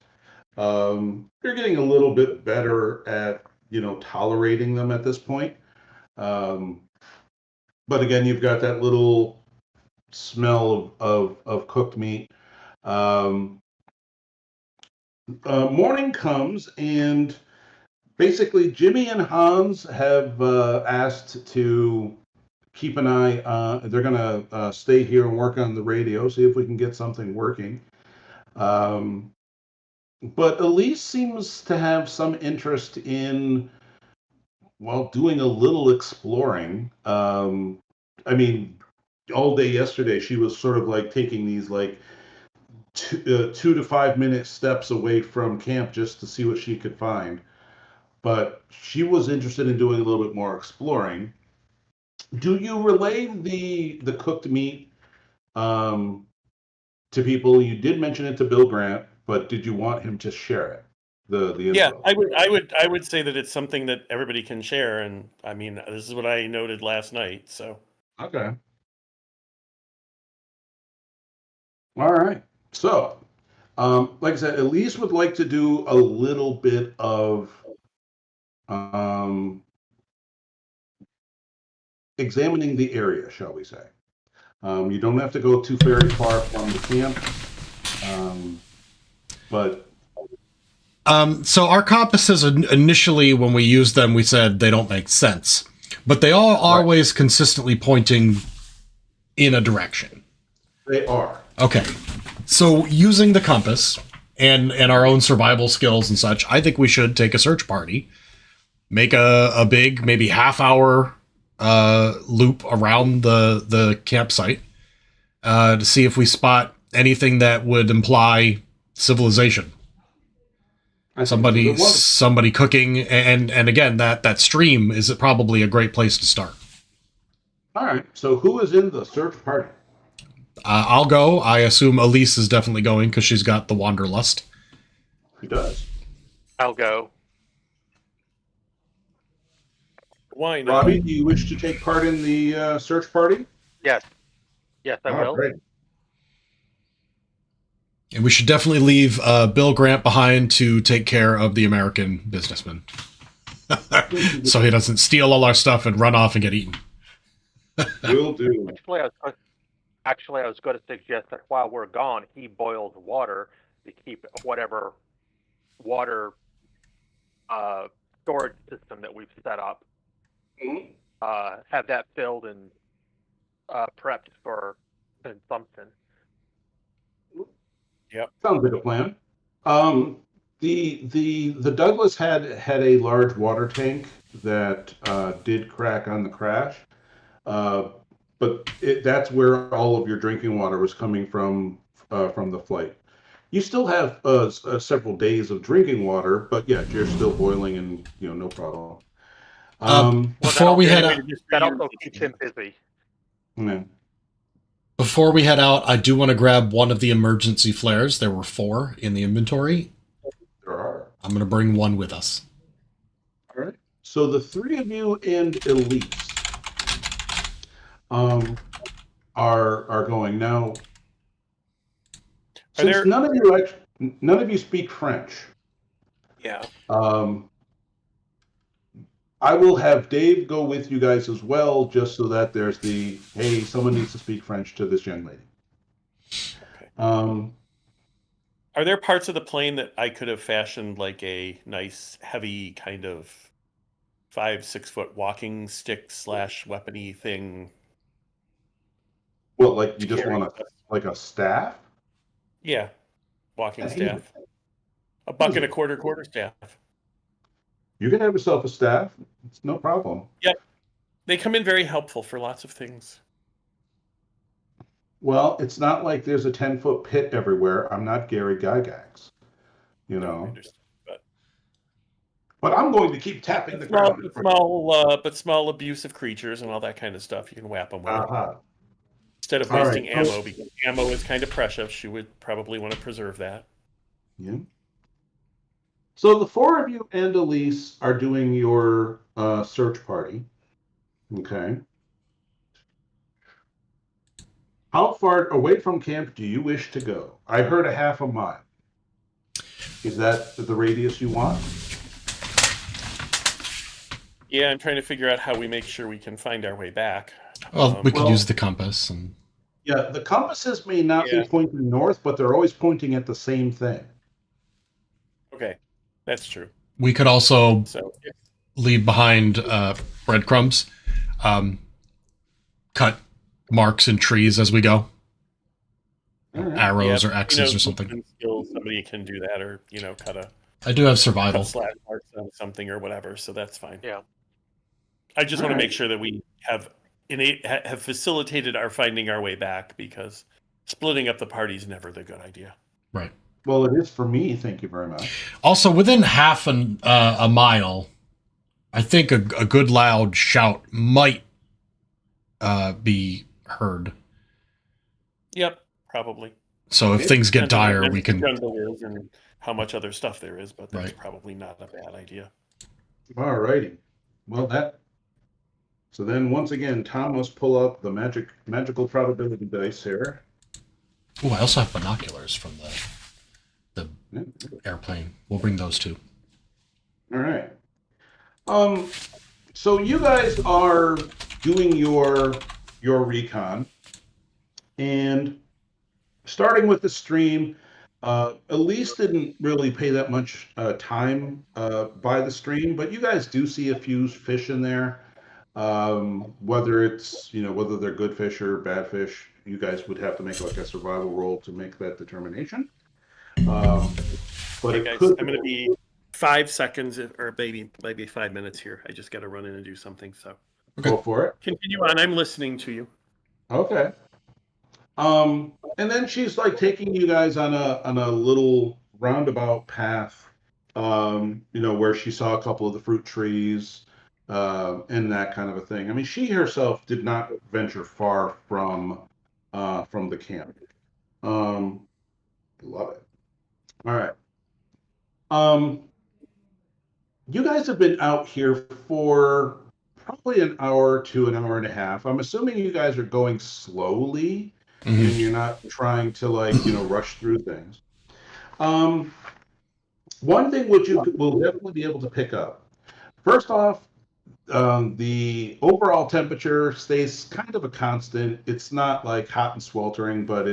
You're getting a little bit better at tolerating them at this point. But again, you've got that little smell of cooked meat. Morning comes, and basically Jimmy and Hans have asked to keep an eye on. They're going to stay here and work on the radio, see if we can get something working. But Elise seems to have some interest in, well, doing a little exploring. I mean, all day yesterday, she was sort of like taking these like 2 to 5 minute steps away from camp just to see what she could find. But she was interested in doing a little bit more exploring. Do you relay the cooked meat to people? You did mention it to Bill Grant, but did you want him to share it? The Yeah, info? I would say that it's something that everybody can share, and I mean, this is what I noted last night. So Okay. All right. So, like I said, Elise would like to do a little bit of examining the area, shall we say. You don't have to go too very far from the camp, but So our compasses initially, when we used them, we said they don't make sense, but they are always consistently pointing in a direction. they are. Okay, so using the compass and our own survival skills and such, I think we should take a search party, make a big, maybe half-hour loop around the campsite to see if we spot anything that would imply civilization. Somebody cooking, and again, that stream is probably a great place to start. All right. So who is in the search party? I'll go. I assume Elise is definitely going because she's got the wanderlust. Who does? I'll go. why not? Robbie, do you wish to take part in the search party? Yes. Yes, I will. Great. And we should definitely leave Bill Grant behind to take care of the American businessman. So he doesn't steal all our stuff and run off and get eaten. Will do. Actually, I was going to suggest that while we're gone, he boils water to keep whatever water storage system that we've set up. Have that filled and prepped for consumption. Sounds like a plan. The Douglas had a large water tank that did crack on the crash, but that's where all of your drinking water was coming from the flight. You still have several days of drinking water, but yeah, you're still boiling and no problem. Before we head out, That also keeps him busy. Yeah. before we head out, I do want to grab one of the emergency flares. There were 4 in the inventory. There are. I'm going to bring one with us. All right. So the 3 of you and Elise are going now. Since none of you speak French. Yeah. I will have Dave go with you guys as well, just so that there's hey, someone needs to speak French to this young lady. Okay. Are there parts of the plane that I could have fashioned like a nice, heavy kind of 5-6 foot walking stick / weapony thing? Well, like you just want like a staff? Yeah, walking staff. A buck and a quarter staff. You can have yourself a staff. It's no problem. Yep. They come in very helpful for lots of things. Well, it's not like there's a 10-foot pit everywhere. I'm not Gary Gygax, No, But I'm going to keep tapping the ground. Small abusive creatures and all that kind of stuff. You can whap them with. Instead of All wasting right. ammo, because ammo is kind of precious. She would probably want to preserve that. Yeah. So the four of you and Elise are doing your search party. Okay. How far away from camp do you wish to go? I heard a half a mile. Is that the radius you want? Yeah, I'm trying to figure out how we make sure we can find our way back. Well, we could well- use the compass and. Yeah, the compasses may not Yeah. be pointing north, but they're always pointing at the same thing. Okay, that's true. We could also So if- leave behind breadcrumbs, cut marks in trees as we go, All right. arrows yeah, or X's or something. movement skills, somebody can do that, or cut I do have survival. slash marks on something or whatever. So that's fine. Yeah. I just want to Alright. make sure that we have facilitated our finding our way back, because splitting up the party is never the good idea. Right. Well, it is for me. Thank you very much. Also, within half a mile, I think a good loud shout might be heard. Yep, probably. So if things get Depends on how dire, dense we the can. jungle is and how much other stuff there is, but that's Right. probably not a bad idea. All righty. Well, So then, once again, Tom must pull up the magical probability dice here. Oh, I also have binoculars from the Yeah. airplane. We'll bring those too. All right. So you guys are doing your recon, and starting with the stream. Elise didn't really pay that much time by the stream, but you guys do see a few fish in there. Whether it's whether they're good fish or bad fish, you guys would have to make like a survival roll to make that determination. But Hey it guys, could. I'm going to be 5 seconds or maybe 5 minutes here. I just got to run in and do something. So Go for it. continue on. I'm listening to you. Okay. And then she's like taking you guys on a little roundabout path, where she saw a couple of the fruit trees, and that kind of a thing. I mean, she herself did not venture far from the camp. Love it. All right. You guys have been out here for probably an hour to an hour and a half. I'm assuming you guys are going slowly. Mhm. And you're not trying to rush through things. One thing which you will definitely be able to pick up. First off, the overall temperature stays kind of a constant. It's not like hot and sweltering, but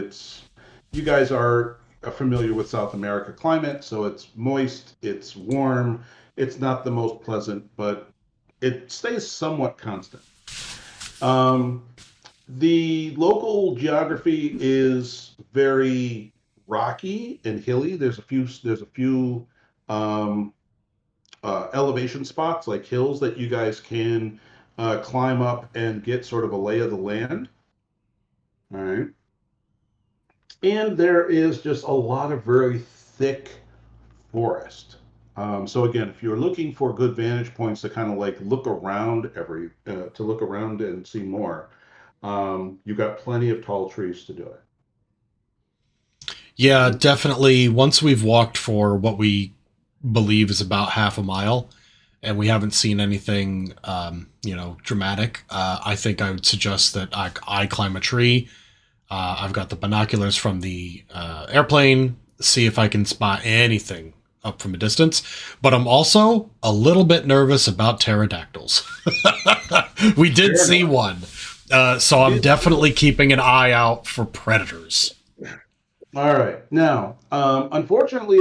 you guys are familiar with South America climate, so it's moist, it's warm, it's not the most pleasant, but it stays somewhat constant. The local geography is very rocky and hilly. There's a few elevation spots, like hills, that you guys can climb up and get sort of a lay of the land. All right. And there is just a lot of very thick forest. So again, if you're looking for good vantage points to kind of like look around and see more, you've got plenty of tall trees to do it. Yeah, definitely. Once we've walked for what we believe is about half a mile, and we haven't seen anything, dramatic, I think I would suggest that I climb a tree. I've got the binoculars from the airplane, see if I can spot anything up from a distance. But I'm also a little bit nervous about pterodactyls. We did see one. So I'm definitely keeping an eye out for predators. All right. Now, unfortunately,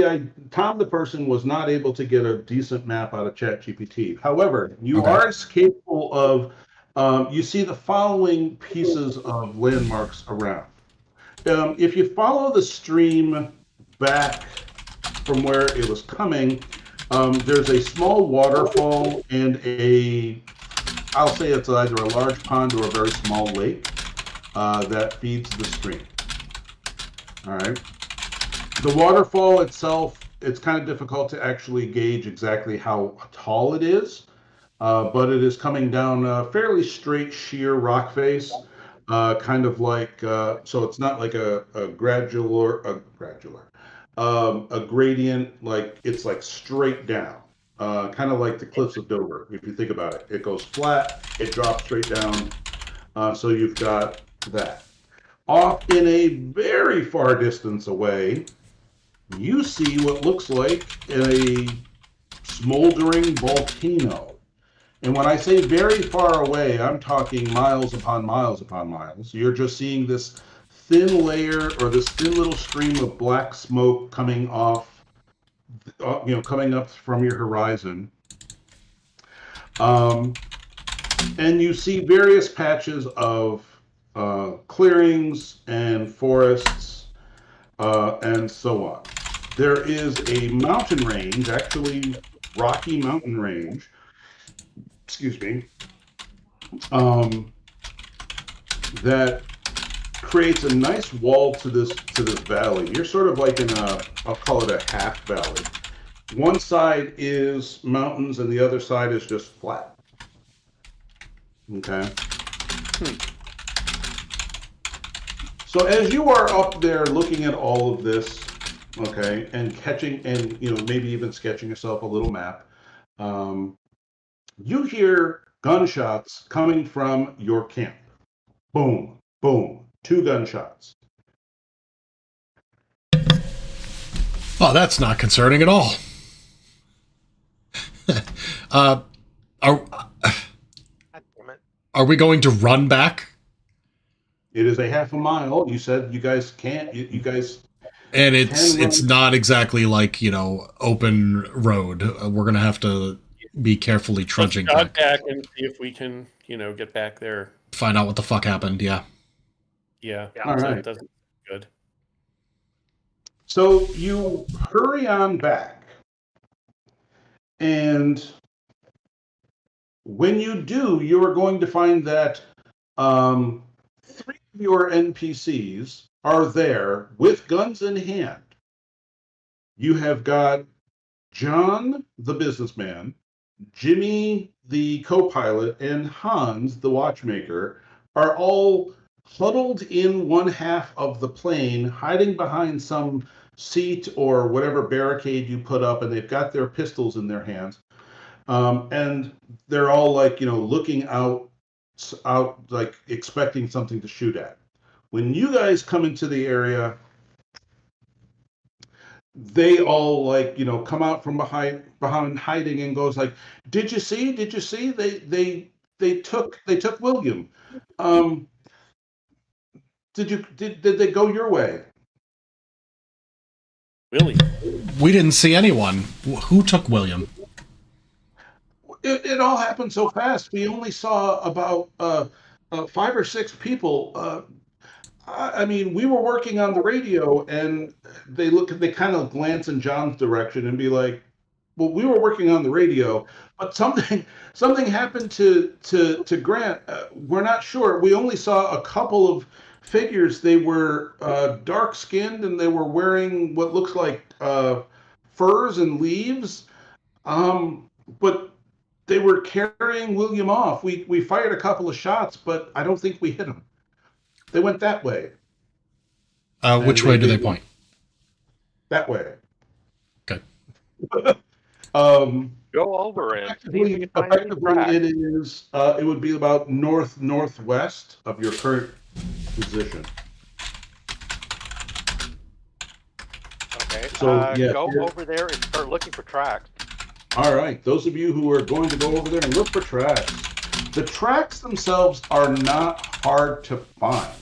Tom the person was not able to get a decent map out of ChatGPT. However, you Okay. are capable of, you see the following pieces of landmarks around. If you follow the stream back from where it was coming, there's a small waterfall and I'll say it's either a large pond or a very small lake that feeds the stream. All right. The waterfall itself, it's kind of difficult to actually gauge exactly how tall it is, but it is coming down a fairly straight, sheer rock face, kind of like, so it's not like a gradular, a gradient, like it's like straight down, kind of like the cliffs of Dover. If you think about it, it goes flat, it drops straight down. So you've got that. Off in a very far distance away, you see what looks like a smoldering volcano. And when I say very far away, I'm talking miles upon miles upon miles. You're just seeing this thin layer or this thin little stream of black smoke coming off, coming up from your horizon. And you see various patches of clearings and forests and so on. There is a mountain range, actually Rocky Mountain Range, excuse me, that creates a nice wall to this valley. You're sort of like in I'll call it a half valley. One side is mountains and the other side is just flat. Okay. So as you are up there looking at all of this, okay, and catching and maybe even sketching yourself a little map, you hear gunshots coming from your camp. Boom, boom, 2 gunshots. Oh, that's not concerning at all. Are we going to run back? It is a half a mile. You said you guys can't. You guys. And it's not exactly like open road. We're gonna have to be carefully trudging back and see if we can get back there. Find out what the fuck happened. Yeah. All right. It doesn't good. So you hurry on back, and when you do, you are going to find that 3 of your NPCs are there with guns in hand. You have got John, the businessman, Jimmy, the co-pilot, and Hans, the watchmaker, are all huddled in one half of the plane, hiding behind some seat or whatever barricade you put up, and they've got their pistols in their hands. And they're all like, looking out, like expecting something to shoot at. When you guys come into the area, they all like, come out from behind hiding and goes like, did you see? They took William. Did they go your way? Really? We didn't see anyone. Who took William? It all happened so fast. We only saw about 5 or 6 people. I mean, we were working on the radio, and they kind of glance in John's direction and be like, "Well, we were working on the radio, but something happened to Grant. We're not sure. We only saw a couple of figures. They were dark skinned, and they were wearing what looks like furs and leaves. But they were carrying William off. We fired a couple of shots, but I don't think we hit him. They went that way." Which way do they point? That way. Okay. Go over and see if you can find any tracks. It is. It would be about northwest of your current position. Okay. So, yeah, go over there and start looking for tracks. All right. Those of you who are going to go over there and look for tracks, the tracks themselves are not hard to find.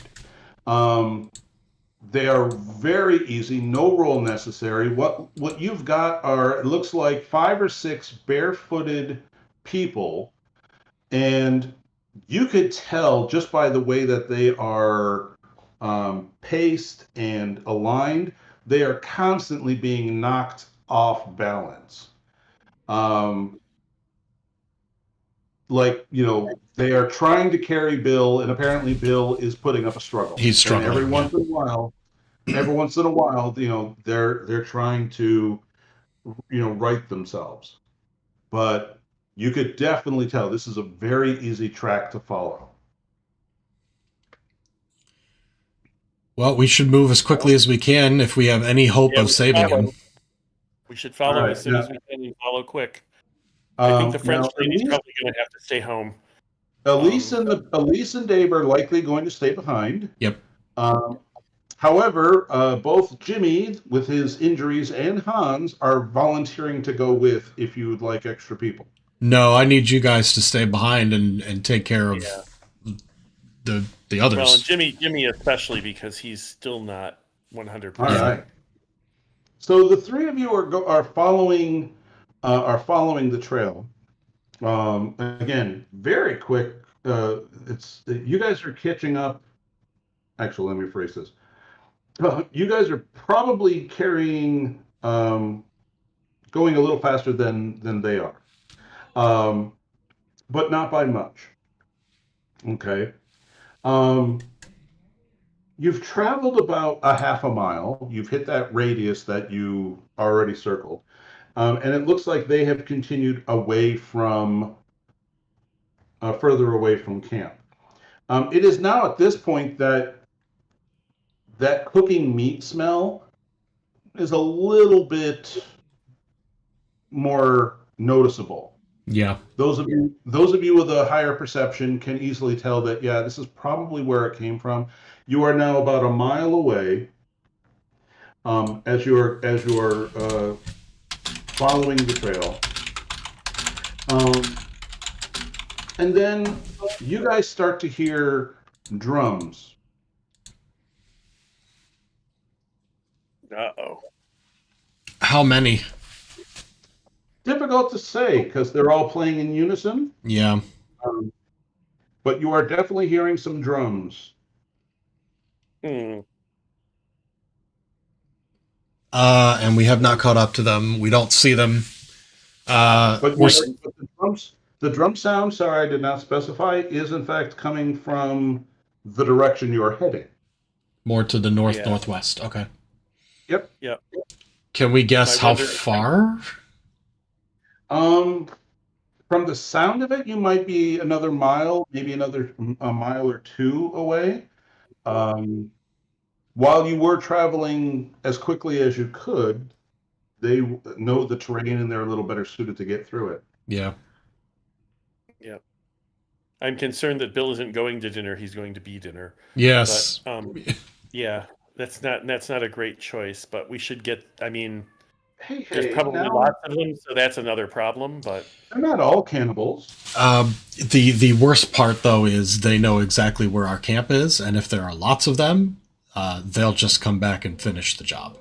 They are very easy, no roll necessary. What you've got are, it looks like 5 or 6 barefooted people, and you could tell just by the way that they are paced and aligned, they are constantly being knocked off balance. They are trying to carry Bill, and apparently Bill is putting up a struggle. He's struggling. And every once in a while, they're trying to, right themselves. But you could definitely tell this is a very easy track to follow. Well, we should move as quickly as we can if we have any hope Yeah, of we should saving follow. him. We should follow All right, as soon now- as we can and follow quick. I think the French Now, lady's probably going to have to stay home. Elise and Dave are likely going to stay behind. Yep. However, both Jimmy, with his injuries, and Hans are volunteering to go with if you would like extra people. No, I need you guys to stay behind and take care of the others. Well, and Jimmy especially, because he's still not 100%. All right. So the three of you are following the trail. Again, very quick. You guys are catching up. Actually, let me phrase this. You guys are probably carrying, going a little faster than they are, but not by much. Okay. You've traveled about a half a mile. You've hit that radius that you already circled. And it looks like they have continued away from, further away from camp. It is now at this point that cooking meat smell is a little bit more noticeable. Yeah. Those of you with a higher perception can easily tell that, yeah, this is probably where it came from. You are now about a mile away. As you are following the trail, and then you guys start to hear drums. Uh-oh. How many? Difficult to say because they're all playing in unison. Yeah. But you are definitely hearing some drums. Hmm. And we have not caught up to them. We don't see them. But the drum sound, sorry, I did not specify, is in fact coming from the direction you are heading. More to the northwest. Okay. Yep. Can we guess how wonder- far? From the sound of it, you might be another mile, maybe a mile or two away. While you were traveling as quickly as you could, they know the terrain and they're a little better suited to get through it. Yeah. I'm concerned that Bill isn't going to dinner. He's going to be dinner. Yes. But, yeah, that's not a great choice. But we should get. I mean, there's probably lots of them, so that's another problem. But they're not all cannibals. The worst part though is they know exactly where our camp is, and if there are lots of them, they'll just come back and finish the job.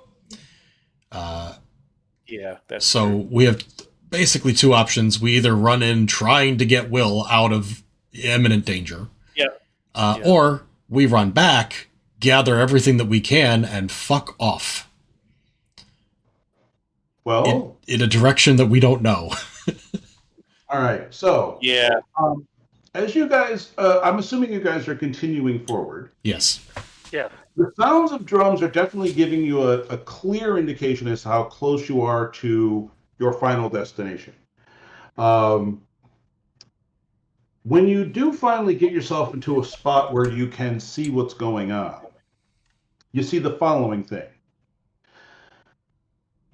Yeah, that's so true. we have basically two options. We either run in trying to get Will out of imminent danger, or we run back, gather everything that we can, and fuck off. Well, in a direction that we don't know. All right. So yeah. As you guys, I'm assuming you guys are continuing forward. Yes. Yeah. The sounds of drums are definitely giving you a clear indication as to how close you are to your final destination. When you do finally get yourself into a spot where you can see what's going on, you see the following thing.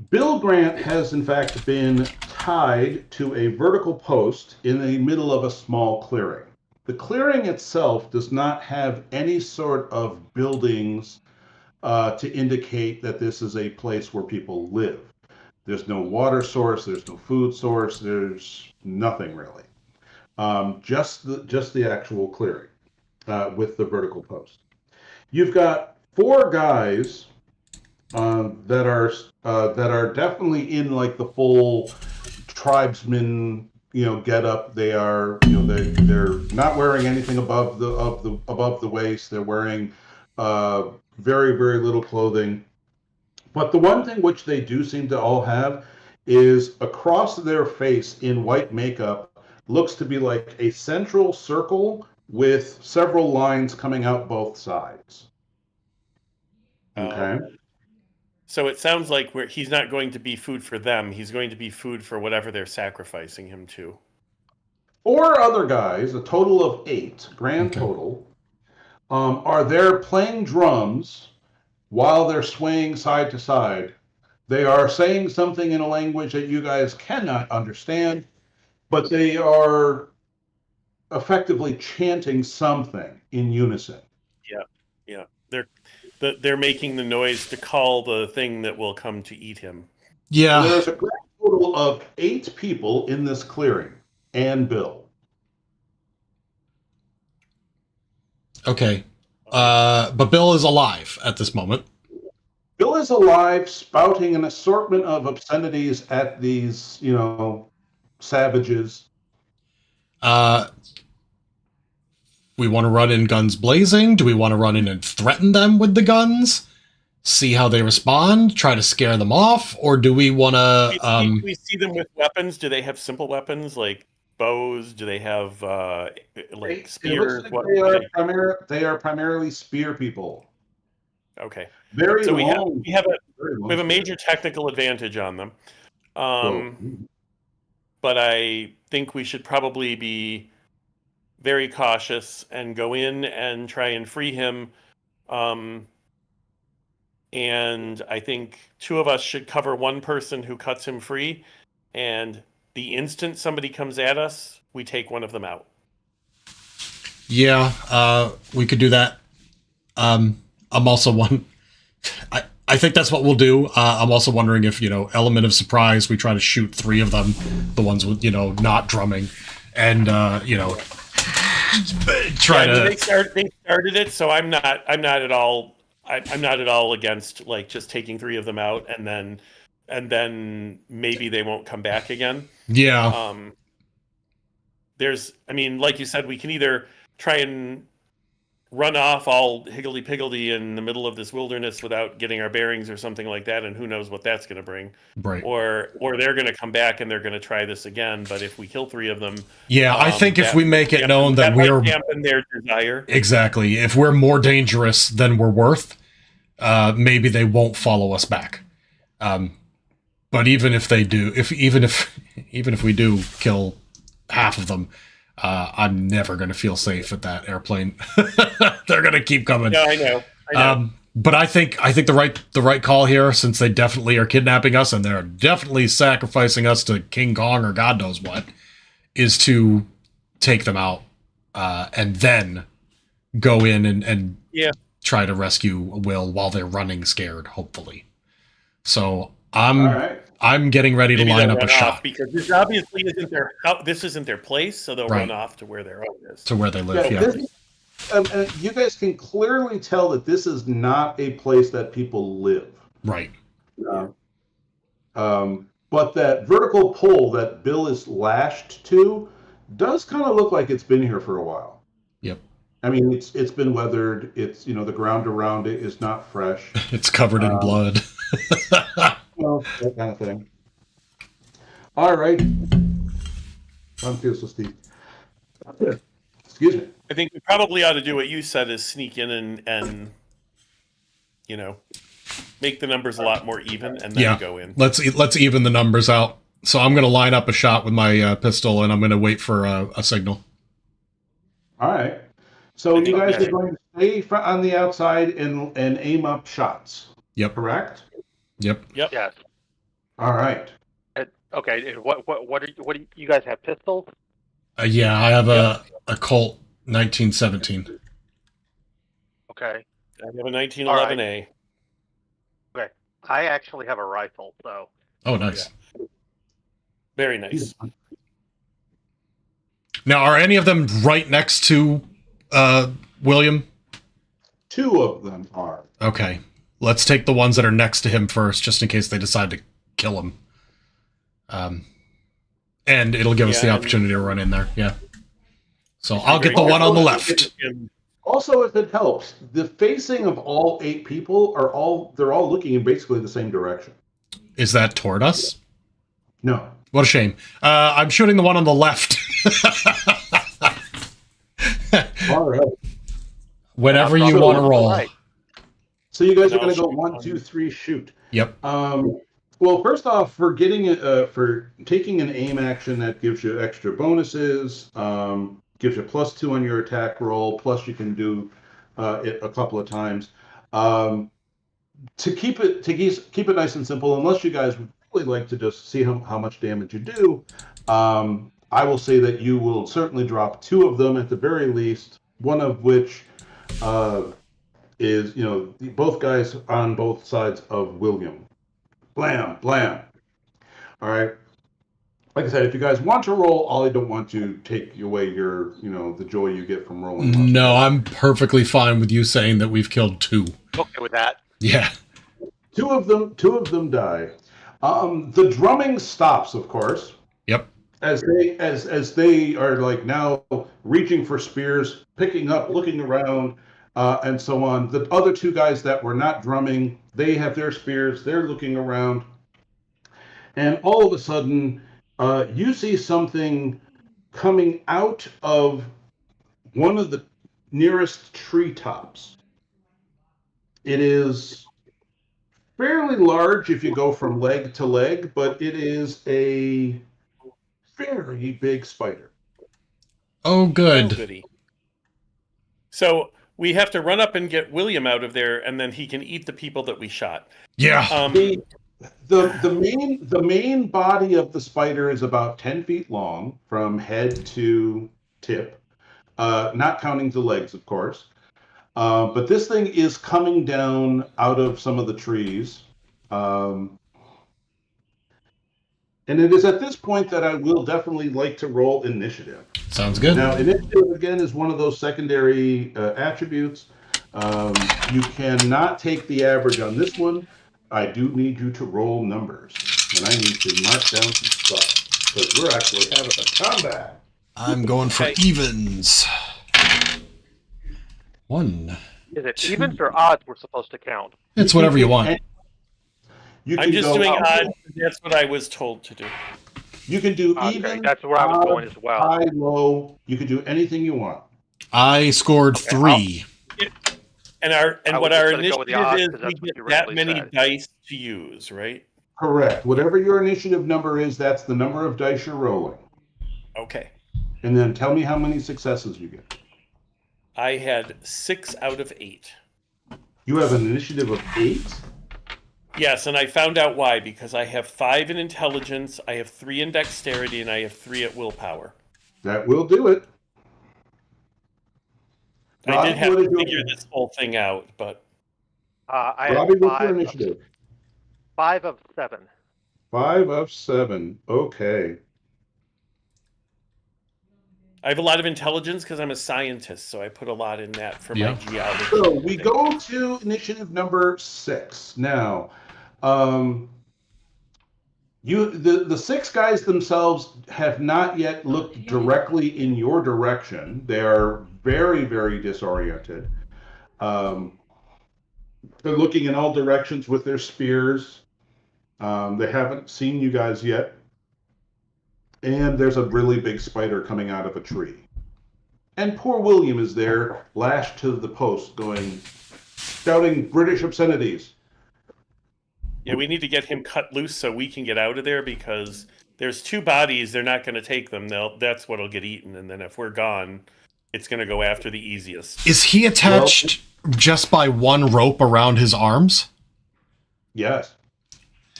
Bill Grant has in fact been tied to a vertical post in the middle of a small clearing. The clearing itself does not have any sort of buildings to indicate that this is a place where people live. There's no water source, there's no food source, there's nothing really. Just the actual clearing with the vertical post. You've got four guys that are definitely in like the full tribesman, get up. They are, they're not wearing anything above the waist. They're wearing very, very little clothing. But the one thing which they do seem to all have is across their face in white makeup looks to be like a central circle with several lines coming out both sides. Okay. So it sounds like he's not going to be food for them. He's going to be food for whatever they're sacrificing him to. 4 other guys, a total of 8, grand total, are there playing drums while they're swaying side to side, they are saying something in a language that you guys cannot understand, but they are effectively chanting something in unison. Yeah. They're making the noise to call the thing that will come to eat him. Yeah. So there's a grand total of 8 people in this clearing, and Bill. Okay. But Bill is alive at this moment. Bill is alive, spouting an assortment of obscenities at these, savages. We want to run in guns blazing? Do we want to run in and threaten them with the guns? See how they respond? Try to scare them off? Or do we want to... Do we see them with weapons? Do they have simple weapons like bows? Do they have spears? They are primarily spear people. Okay. Very so long. we have a major technical advantage on them. But I think we should probably be very cautious and go in and try and free him. And I think 2 of us should cover one person who cuts him free. And the instant somebody comes at us, we take one of them out. Yeah, we could do that. I'm also one... I think that's what we'll do. I'm also wondering if, element of surprise, we try to shoot 3 of them, the ones with, not drumming, and, try to... They started it, so I'm not at all against, like, just taking 3 of them out, and then maybe they won't come back again. Yeah. Like you said, we can either try and run off all higgledy-piggledy in the middle of this wilderness without getting our bearings or something like that, and who knows what that's going to bring. Right. Or they're going to come back and they're going to try this again, but if we kill 3 of them... Yeah, I think if we make it known that we're... dampen their desire. Exactly. If we're more dangerous than we're worth, maybe they won't follow us back. But even if they do, even if we do kill half of them, I'm never going to feel safe at that airplane. They're going to keep coming. Yeah, I know. But I think the right call here, since they definitely are kidnapping us and they're definitely sacrificing us to King Kong or God knows what, is to take them out and then go in and try to rescue Will while they're running scared, hopefully. So I'm getting ready to line up a shot because this obviously isn't their place, so they'll run off to where their own is, to where they live. Yeah. You guys can clearly tell that this is not a place that people live. Right. But that vertical pole that Bill is lashed to does kind of look like it's been here for a while. Yep. I mean, it's been weathered. It's the ground around it is not fresh. It's covered in blood. Well, that kind of thing. All right. I'm feeling so steep. Excuse me. I think we probably ought to do what you said, is sneak in and make the numbers a lot more even, and then go in. Let's even the numbers out. So I'm going to line up a shot with my pistol, and I'm going to wait for a signal. All right. So you guys are going to stay on the outside and aim up shots. Yep. Correct? Yep. Yes. All right. Okay. And what do you guys have? Pistols? Yeah, I have a Colt 1917. Okay. I have a 1911A. Okay. I actually have a rifle, so. Oh, nice. Yeah. Very nice. Now, are any of them right next to William? 2 of them are. Okay. Let's take the ones that are next to him first, just in case they decide to kill him. And it'll give us the opportunity to run in there. Yeah. So I'll get the one on the left. Also, if it helps, the facing of all 8 people they're all looking in basically the same direction. Is that toward us? No. What a shame. I'm shooting the one on the left. All right. Whenever you want to roll. Right. So you guys are going to go 1, 2, 3, shoot. Yep. Well, first off, for taking an aim action, that gives you extra bonuses. Gives you +2 on your attack roll. Plus, you can do it a couple of times. to keep it nice and simple, unless you guys would really like to just see how much damage you do, I will say that you will certainly drop 2 of them at the very least. One of which is both guys on both sides of William. Blam, blam. All right. Like I said, if you guys want to roll, I don't want to take away your, the joy you get from rolling. No, I'm perfectly fine with you saying that we've killed 2. Okay with that. Yeah. Two of them die. The drumming stops, of course. Yep. As they are like now reaching for spears, picking up, looking around, and so on. The other 2 guys that were not drumming, they have their spears. They're looking around, and all of a sudden, you see something coming out of one of the nearest treetops. It is fairly large if you go from leg to leg, but it is a very big spider. Oh, good. Oh, goody. So we have to run up and get William out of there, and then he can eat the people that we shot. Yeah. The main body of the spider is about 10 feet long from head to tip, not counting the legs, of course. But this thing is coming down out of some of the trees. And it is at this point that I will definitely like to roll initiative. Sounds good. Now, initiative, again, is one of those secondary attributes. You cannot take the average on this one. I do need you to roll numbers. And I need to mark down some stuff. Because we're actually having a combat. I'm going for evens. 1. Is it evens or odds we're supposed to count? It's whatever you want. I'm just doing odds. That's what I was told to do. You can do Okay, even. that's where I was going as well. High, low. You can do anything you want. I scored 3. And what our initiative is, we what get you that originally many said. dice to use, right? Correct. Whatever your initiative number is, that's the number of dice you're rolling. Okay. And then tell me how many successes you get. I had 6 out of 8. You have an initiative of 8? Yes, and I found out why, because I have 5 in intelligence, I have 3 in dexterity, and I have 3 at willpower. That will do it. I did have to figure this whole thing out, but I Robbie, had what's your initiative? 5 of 7. 5 of 7. Okay. I have a lot of intelligence because I'm a scientist, so I put a lot in that for my geology. So we go to initiative number 6. Now, the 6 guys themselves have not yet looked directly in your direction. They are very, very disoriented. They're looking in all directions with their spears. They haven't seen you guys yet. And there's a really big spider coming out of a tree. And poor William is there, lashed to the post, shouting British obscenities. Yeah, we need to get him cut loose so we can get out of there, because there's 2 bodies. They're not going to take them. That's what'll get eaten. And then if we're gone, it's going to go after the easiest. Is he attached just by one rope around his arms? Yes.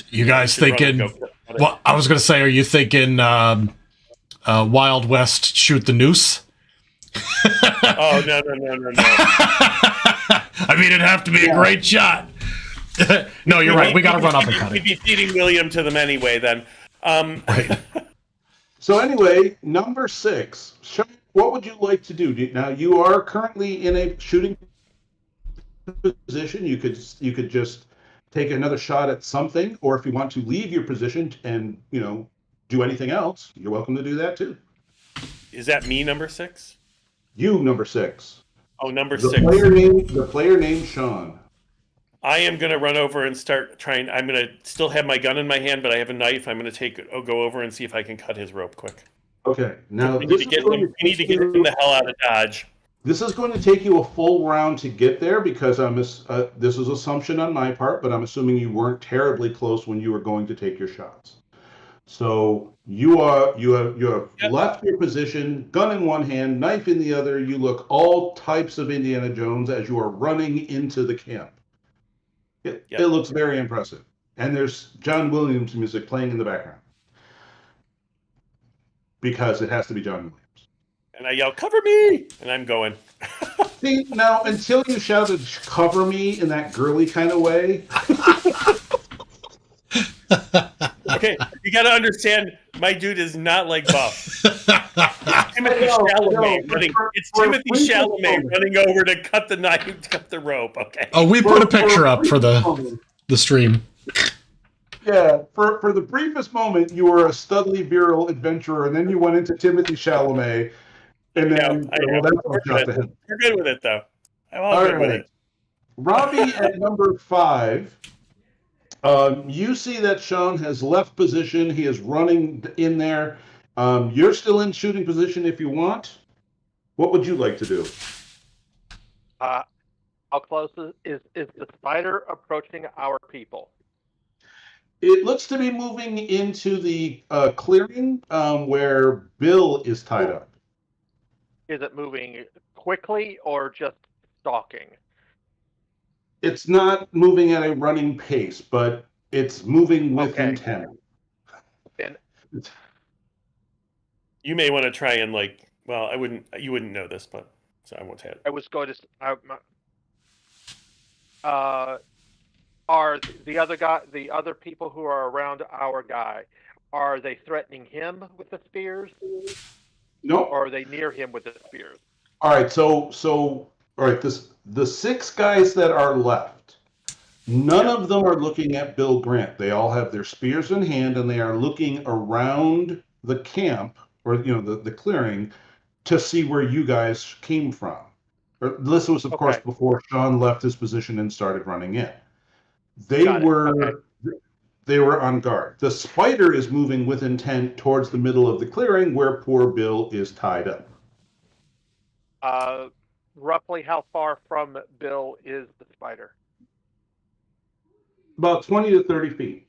You guys thinking... Well, I was going to say, are you thinking Wild West shoot the noose? Oh, no. I mean, it'd have to be a great shot. No, you're right. We got to run up and cut it. We'd be feeding William to them anyway, then. Right. So anyway, number 6. What would you like to do? Now, you are currently in a shooting position. You could just take another shot at something, or if you want to leave your position and, do anything else, you're welcome to do that too. Is that me, number 6? You, number 6. Oh, number The 6. player named Sean. I am going to run over and start trying. I'm going to still have my gun in my hand, but I have a knife. I'm going to go over and see if I can cut his rope quick. Okay. Now, we need to get him the hell out of Dodge. This is going to take you a full round to get there, because this is assumption on my part, but I'm assuming you weren't terribly close when you were going to take your shots. So you have left your position, gun in one hand, knife in the other. You look all types of Indiana Jones as you are running into the camp. It Yep. looks very impressive. And there's John Williams music playing in the background. Because it has to be John Williams. And I yell, "Cover me!" And I'm going. See, now, until you shouted, "Cover me," in that girly kind of way. Okay, you got to understand, my dude is not like Buff. It's Timothy Chalamet running over to cut the knife, cut the rope. Okay. Oh, we put a picture up for the stream. Yeah, for the briefest moment, you were a studly, virile adventurer, and then you went into Timothy Chalamet, and then that's what just ahead. You're good with it, though. I'm all good with it. Robbie at number 5. You see that Sean has left position. He is running in there. You're still in shooting position if you want. What would you like to do? How close is the spider approaching our people? It looks to be moving into the clearing where Bill is tied up. Is it moving quickly or just stalking? It's not moving at a running pace, but it's moving with intent. And you may want to try and you wouldn't know this, but so I won't say it. I was going to. Are the other people who are around our guy, are they threatening him with the spears? No. Or are they near him with the spears? All right. So all right. The 6 guys that are left, none of them are looking at Bill Grant. They all have their spears in hand, and they are looking around the camp or the clearing to see where you guys came from. This was, of course, before Sean left his position and started running in. They were on guard. The spider is moving with intent towards the middle of the clearing where poor Bill is tied up. Roughly how far from Bill is the spider? About 20 to 30 feet.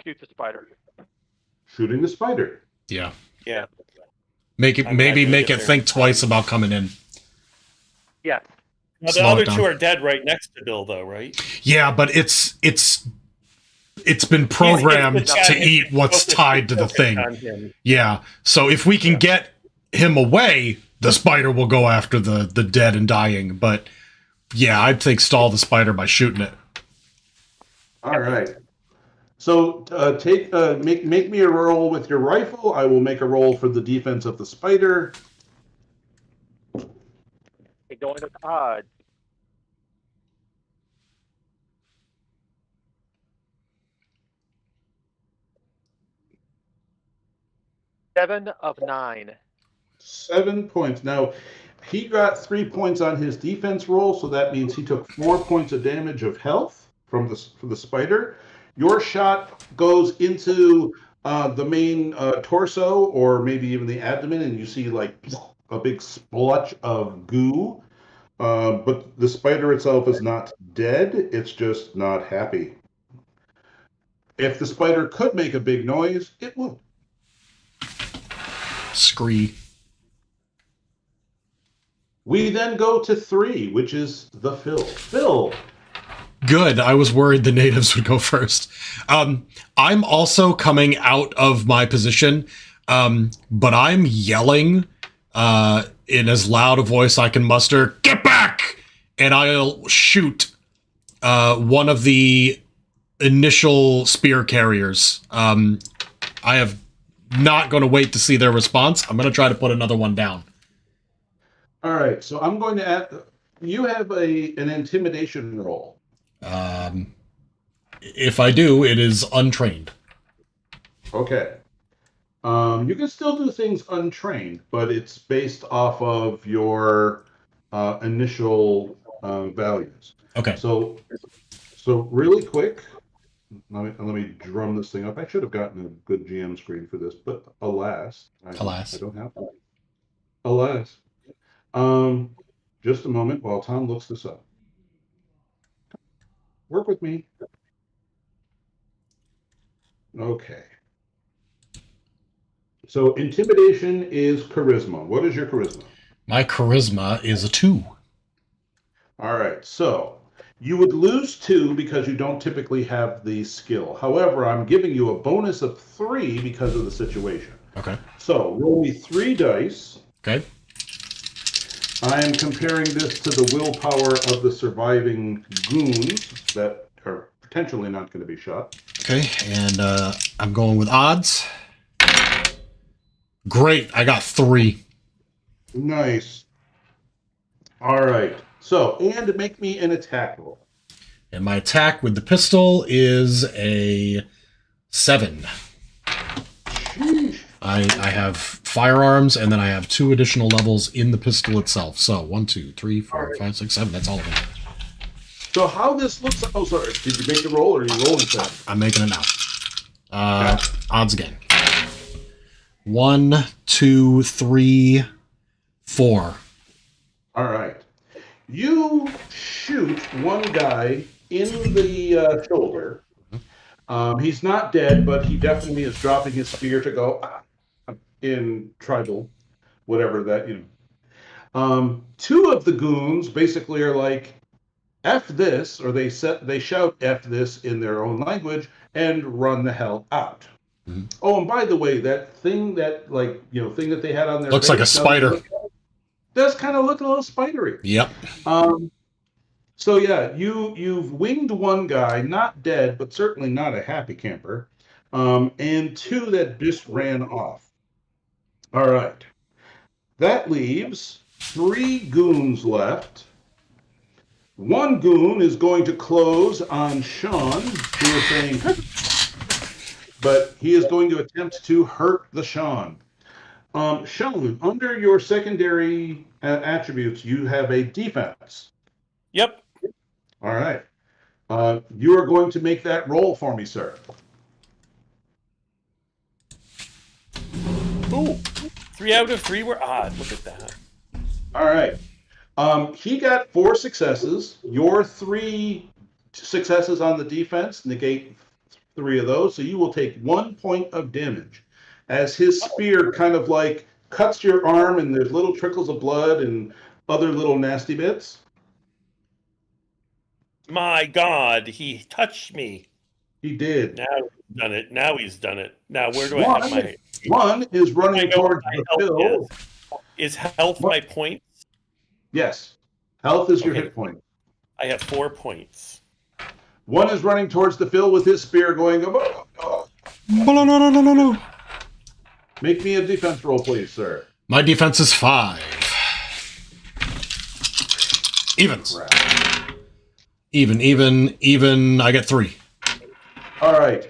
Shoot the spider. Shooting the spider. Yeah. Yeah. Make it think twice about coming in. Yes. Now, the other 2 are dead right next to Bill, though, right? Yeah, but it's been programmed to eat what's tied to the thing. Yeah, so if we can get him away, the spider will go after the dead and dying. But yeah, I'd think stall the spider by shooting it. All right. So make me a roll with your rifle. I will make a roll for the defense of the spider. Going to odds. Seven of 9. 7 points. Now, he got 3 points on his defense roll, so that means he took 4 points of damage of health from the spider. Your shot goes into the main torso, or maybe even the abdomen, and you see like a big splotch of goo. But the spider itself is not dead. It's just not happy. If the spider could make a big noise, it would. Scree. We then go to 3, which is the Phil. Phil. Good. I was worried the natives would go first. I'm also coming out of my position, but I'm yelling in as loud a voice I can muster, "Get back!" And I'll shoot one of the initial spear carriers. I have not going to wait to see their response. I'm going to try to put another one down. All right, so I'm going to add. You have an intimidation roll. If I do, it is untrained. Okay. You can still do things untrained, but it's based off of your initial values. Okay. So really quick, let me drum this thing up. I should have gotten a good GM screen for this, but alas. I don't have to. Alas. Just a moment while Tom looks this up. Work with me. Okay. So intimidation is charisma. What is your charisma? My charisma is a 2. All right. So You would lose 2 because you don't typically have the skill. However, I'm giving you a bonus of 3 because of the situation. Okay. So roll me 3 dice. Okay. I am comparing this to the willpower of the surviving goons that are potentially not going to be shot. Okay, and I'm going with odds. Great, I got 3. Nice. All right. So, and make me an attack roll. And my attack with the pistol is a 7. Sheesh. I have firearms, and then I have 2 additional levels in the pistol itself. So 1, 2, 3, 4, 5, 6, 7. That's all of them. So how this looks? Oh, sorry. Did you make the roll, or are you rolling that? I'm making it now. Odds again. 1, 2, 3, 4. All right. You shoot one guy in the shoulder. He's not dead, but he definitely is dropping his spear to go in tribal, whatever that, you know. 2 of the goons basically are like, F this, or they shout F this in their own language and run the hell out. Mm-hmm. Oh, and by the way, that thing that thing that they had on their Looks face, like a spider. Does kind of look a little spidery. Yep. So yeah, you've winged one guy, not dead, but certainly not a happy camper, and 2 that just ran off. All right, that leaves 3 goons left. 1 goon is going to close on Sean, who is saying, but he is going to attempt to hurt the Sean. Sean, under your secondary attributes, you have a defense. Yep. All right. You are going to make that roll for me, sir. Ooh. 3 out of 3 were odd. Look at that. All right. He got 4 successes. Your 3 successes on the defense negate 3 of those, so you will take 1 point of damage as his spear kind of like cuts your arm, and there's little trickles of blood and other little nasty bits. My God, he touched me. He did. Now he's done it. Now where do I have my? 1 is running towards the hill. Is health my point? Yes. Health is your Okay. hit point. I have 4 points. 1 is running towards the fill with his spear going, No. Make me a defense roll, please, sir. My defense is 5. Evens. Even. I get 3. All right.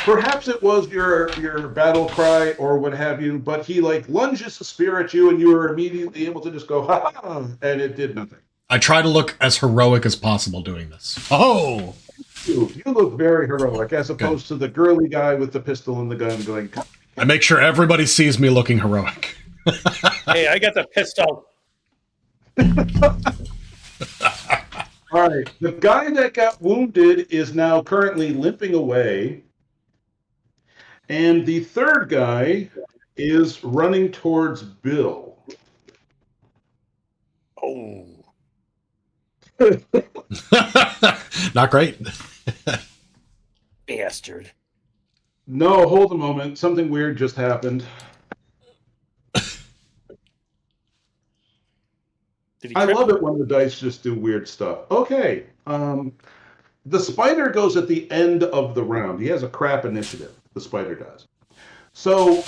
Perhaps it was your battle cry or what have you, but he like lunges the spear at you, and you were immediately able to just go, ha ha, and it did nothing. I try to look as heroic as possible doing this. Oh! You look very heroic, as opposed to the girly guy with the pistol and the gun going, I make sure everybody sees me looking heroic. Hey, I got the pistol. all right. The guy that got wounded is now currently limping away. And the 3rd guy is running towards Bill. Oh. Not great. Bastard. No, hold a moment. Something weird just happened. Did he I trip? love it when the dice just do weird stuff. Okay. The spider goes at the end of the round. He has a crap initiative. The spider does. So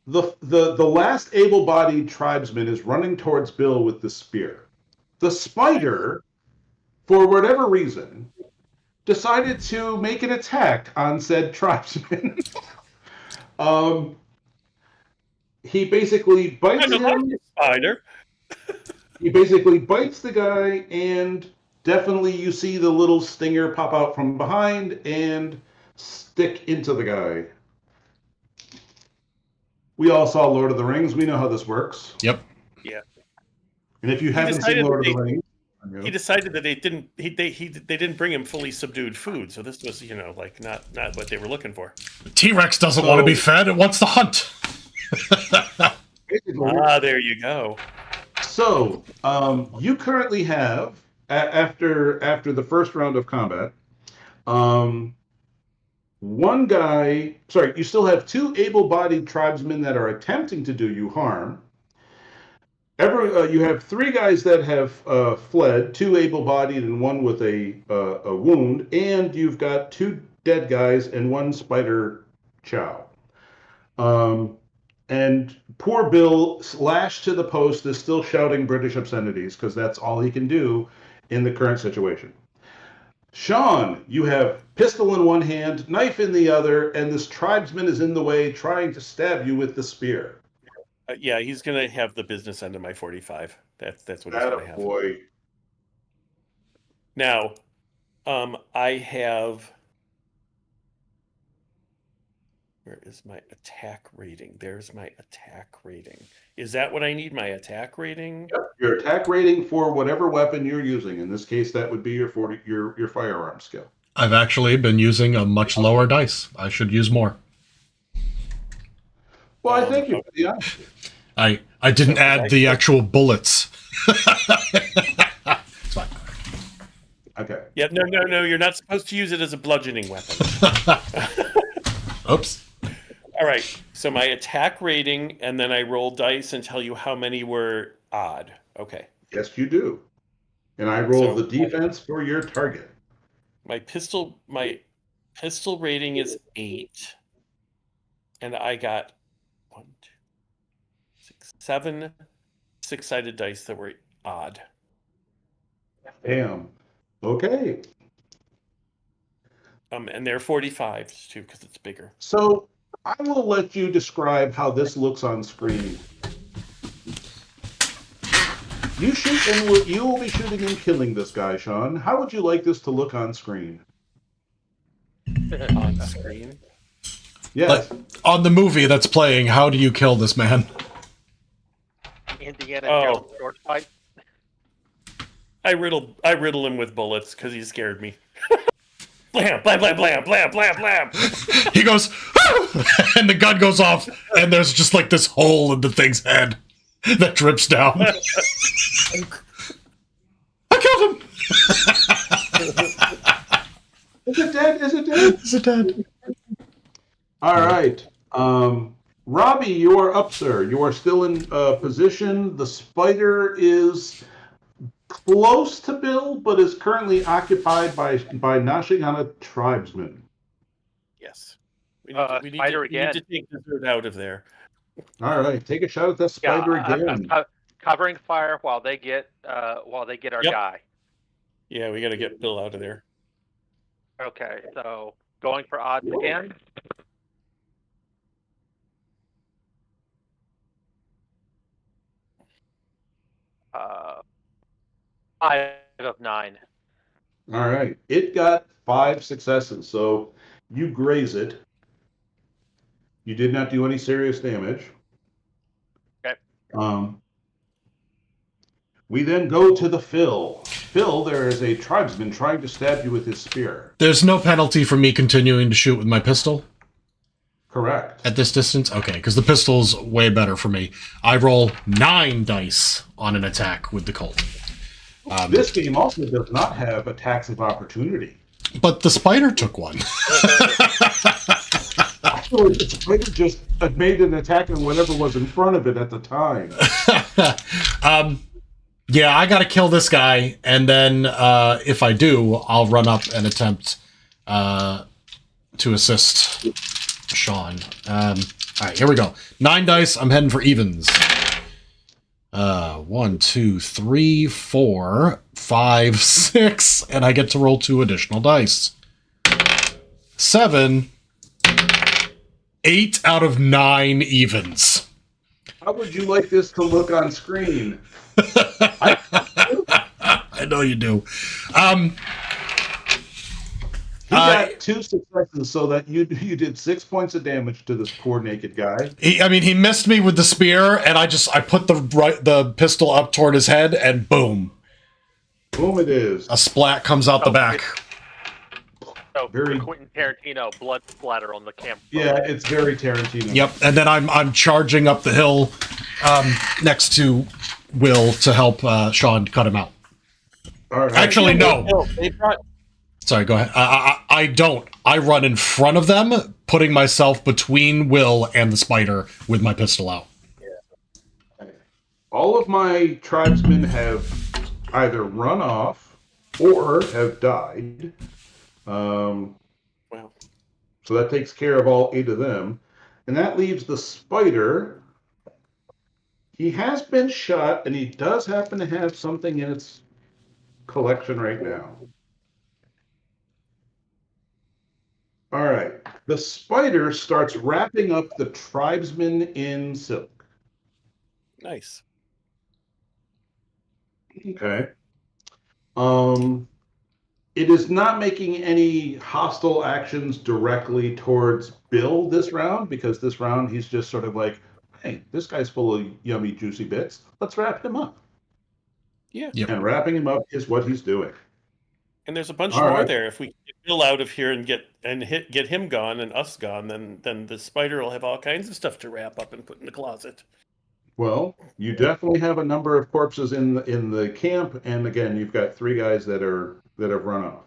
the last able-bodied tribesman is running towards Bill with the spear. The spider, for whatever reason, decided to make an attack on said tribesman. He basically bites I don't like him. the spider. He basically bites the guy, and definitely you see the little stinger pop out from behind and stick into the guy. We all saw Lord of the Rings. We know how this works. Yep. Yeah. And if you haven't seen Lord of the Rings, He decided that they didn't bring him fully subdued food, so this was like not what they were looking for. The T-Rex doesn't want to be fed; it wants to hunt. There you go. So you currently have after the first round of combat, one guy. Sorry, you still have two able-bodied tribesmen that are attempting to do you harm. You have three guys that have fled, two able-bodied and one with a wound, and you've got two dead guys and one spider chow. And poor Bill, lashed to the post, is still shouting British obscenities because that's all he can do in the current situation. Sean, you have pistol in one hand, knife in the other, and this tribesman is in the way trying to stab you with the spear. Yeah, he's gonna have the business end of my 45. That's what he's gonna have. Boy. Now, I have. Where is my attack rating? There's my attack rating. Is that what I need? My attack rating? Yep. Your attack rating for whatever weapon you're using. In this case, that would be your firearm skill. I've actually been using a much lower dice. I should use more. Well, I thank you for the honesty. I didn't add the actual bullets. It's fine. Okay. Yeah, no. You're not supposed to use it as a bludgeoning weapon. Oops. All right. So my attack rating, and then I roll dice and tell you how many were odd. Okay. Yes, you do. And I roll the defense for your target. My pistol rating is 8, and I got 1, 2, 6, 7 six-sided dice that were odd. Damn. Okay. And they're 45s too, because it's bigger. So I will let you describe how this looks on screen. You shoot and you will be shooting and killing this guy, Sean. How would you like this to look on screen? On screen? Yes. On the movie that's playing, how do you kill this man? Indiana Jones sword fight. I riddle him with bullets because he scared me. Blam, blam, blam, blam, blam, blam, blam. He goes, "Ah!" And the gun goes off, and there's just like this hole in the thing's head that drips down. I killed him! Is it dead? Is it dead? Is it dead? All right. Robbie, you are up, sir. You are still in position. The spider is close to Bill, but is currently occupied by gnashing on a tribesman. Yes. We need to take dessert out of there. All right, take a shot at that spider again. I'm covering fire while they get our guy. Yeah, we got to get Bill out of there. Okay, so going for odds again. Uh, 5 of 9. All right, it got 5 successes, so you graze it. You did not do any serious damage. Okay. We then go to the Phil. Phil, there is a tribesman trying to stab you with his spear. There's no penalty for me continuing to shoot with my pistol? Correct. At this distance? Okay, because the pistol's way better for me. I roll 9 dice on an attack with the Colt. This game also does not have attacks of opportunity. But the spider took one. Actually, the spider just made an attack on whatever was in front of it at the time. Yeah, I gotta kill this guy, and then if I do, I'll run up and attempt to assist Sean. Alright, here we go. 9 dice, I'm heading for evens. 1, 2, 3, 4, 5, 6, and I get to roll 2 additional dice. 7, 8 out of 9 evens. How would you like this to look on screen? I know you do. He got 2 successes, so that you did 6 points of damage to this poor naked guy. He missed me with the spear, and I put the pistol up toward his head, and boom. Boom it is. A splat comes out the back. So Very- Quentin Tarantino blood splatter on the camera. Yeah, it's very Tarantino. Yep, and then I'm charging up the hill next to Will to help Sean cut him out. All right. Actually, no. They brought. Sorry, go ahead. I don't. I run in front of them, putting myself between Will and the spider with my pistol out. All of my tribesmen have either run off or have died. Wow. So that takes care of all 8 of them. And that leaves the spider. He has been shot, and he does happen to have something in its collection right now. All right. The spider starts wrapping up the tribesmen in silk. Nice. Okay. It is not making any hostile actions directly towards Bill this round, because this round he's just sort of like, hey, this guy's full of yummy, juicy bits. Let's wrap him up. Yeah. Yep. And wrapping him up is what he's doing. And there's a bunch All more right. there. If we get Bill out of here and get him gone and us gone, then the spider will have all kinds of stuff to wrap up and put in the closet. Well, you definitely have a number of corpses in the camp, and again, you've got 3 guys that have run off.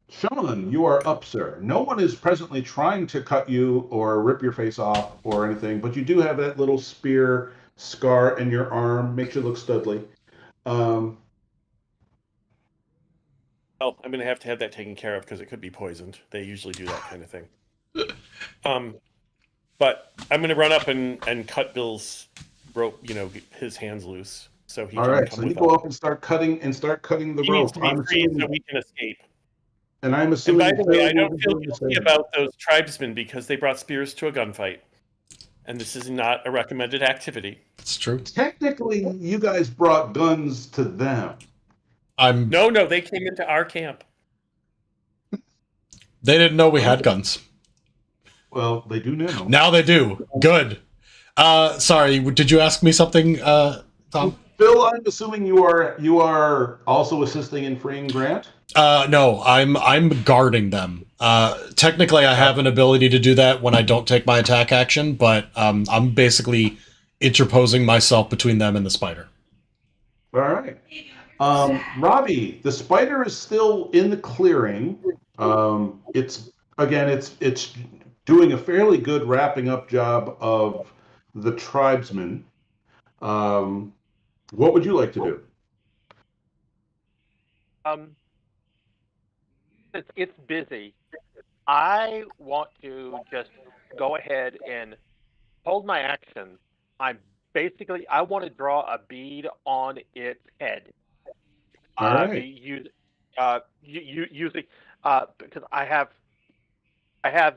Sean, you are up, sir. No one is presently trying to cut you or rip your face off or anything, but you do have that little spear scar in your arm, makes you look studly. Oh, I'm going to have that taken care of because it could be poisoned. They usually do that kind of thing. But I'm going to run up and cut Bill's rope, his hands loose, so he All can right, come so you with go us. up and start cutting the He rope. needs to be free so we can escape. And I'm And assuming. by the way, I Phil don't will be feel doing the guilty same. about those tribesmen because they brought spears to a gunfight. And this is not a recommended activity. It's true. Technically, you guys brought guns to them. No, they came into our camp. They didn't know we had guns. Well, they do now. Now they do. Good. Sorry, did you ask me something, Tom? Phil, I'm assuming you are also assisting in freeing Grant. No, I'm guarding them. Technically, I have an ability to do that when I don't take my attack action, but I'm basically interposing myself between them and the spider. All right. Robbie, the spider is still in the clearing. It's doing a fairly good wrapping up job of the tribesmen. What would you like to do? It's busy. I want to just go ahead and hold my action. I want to draw a bead on its head. All right. Using because I have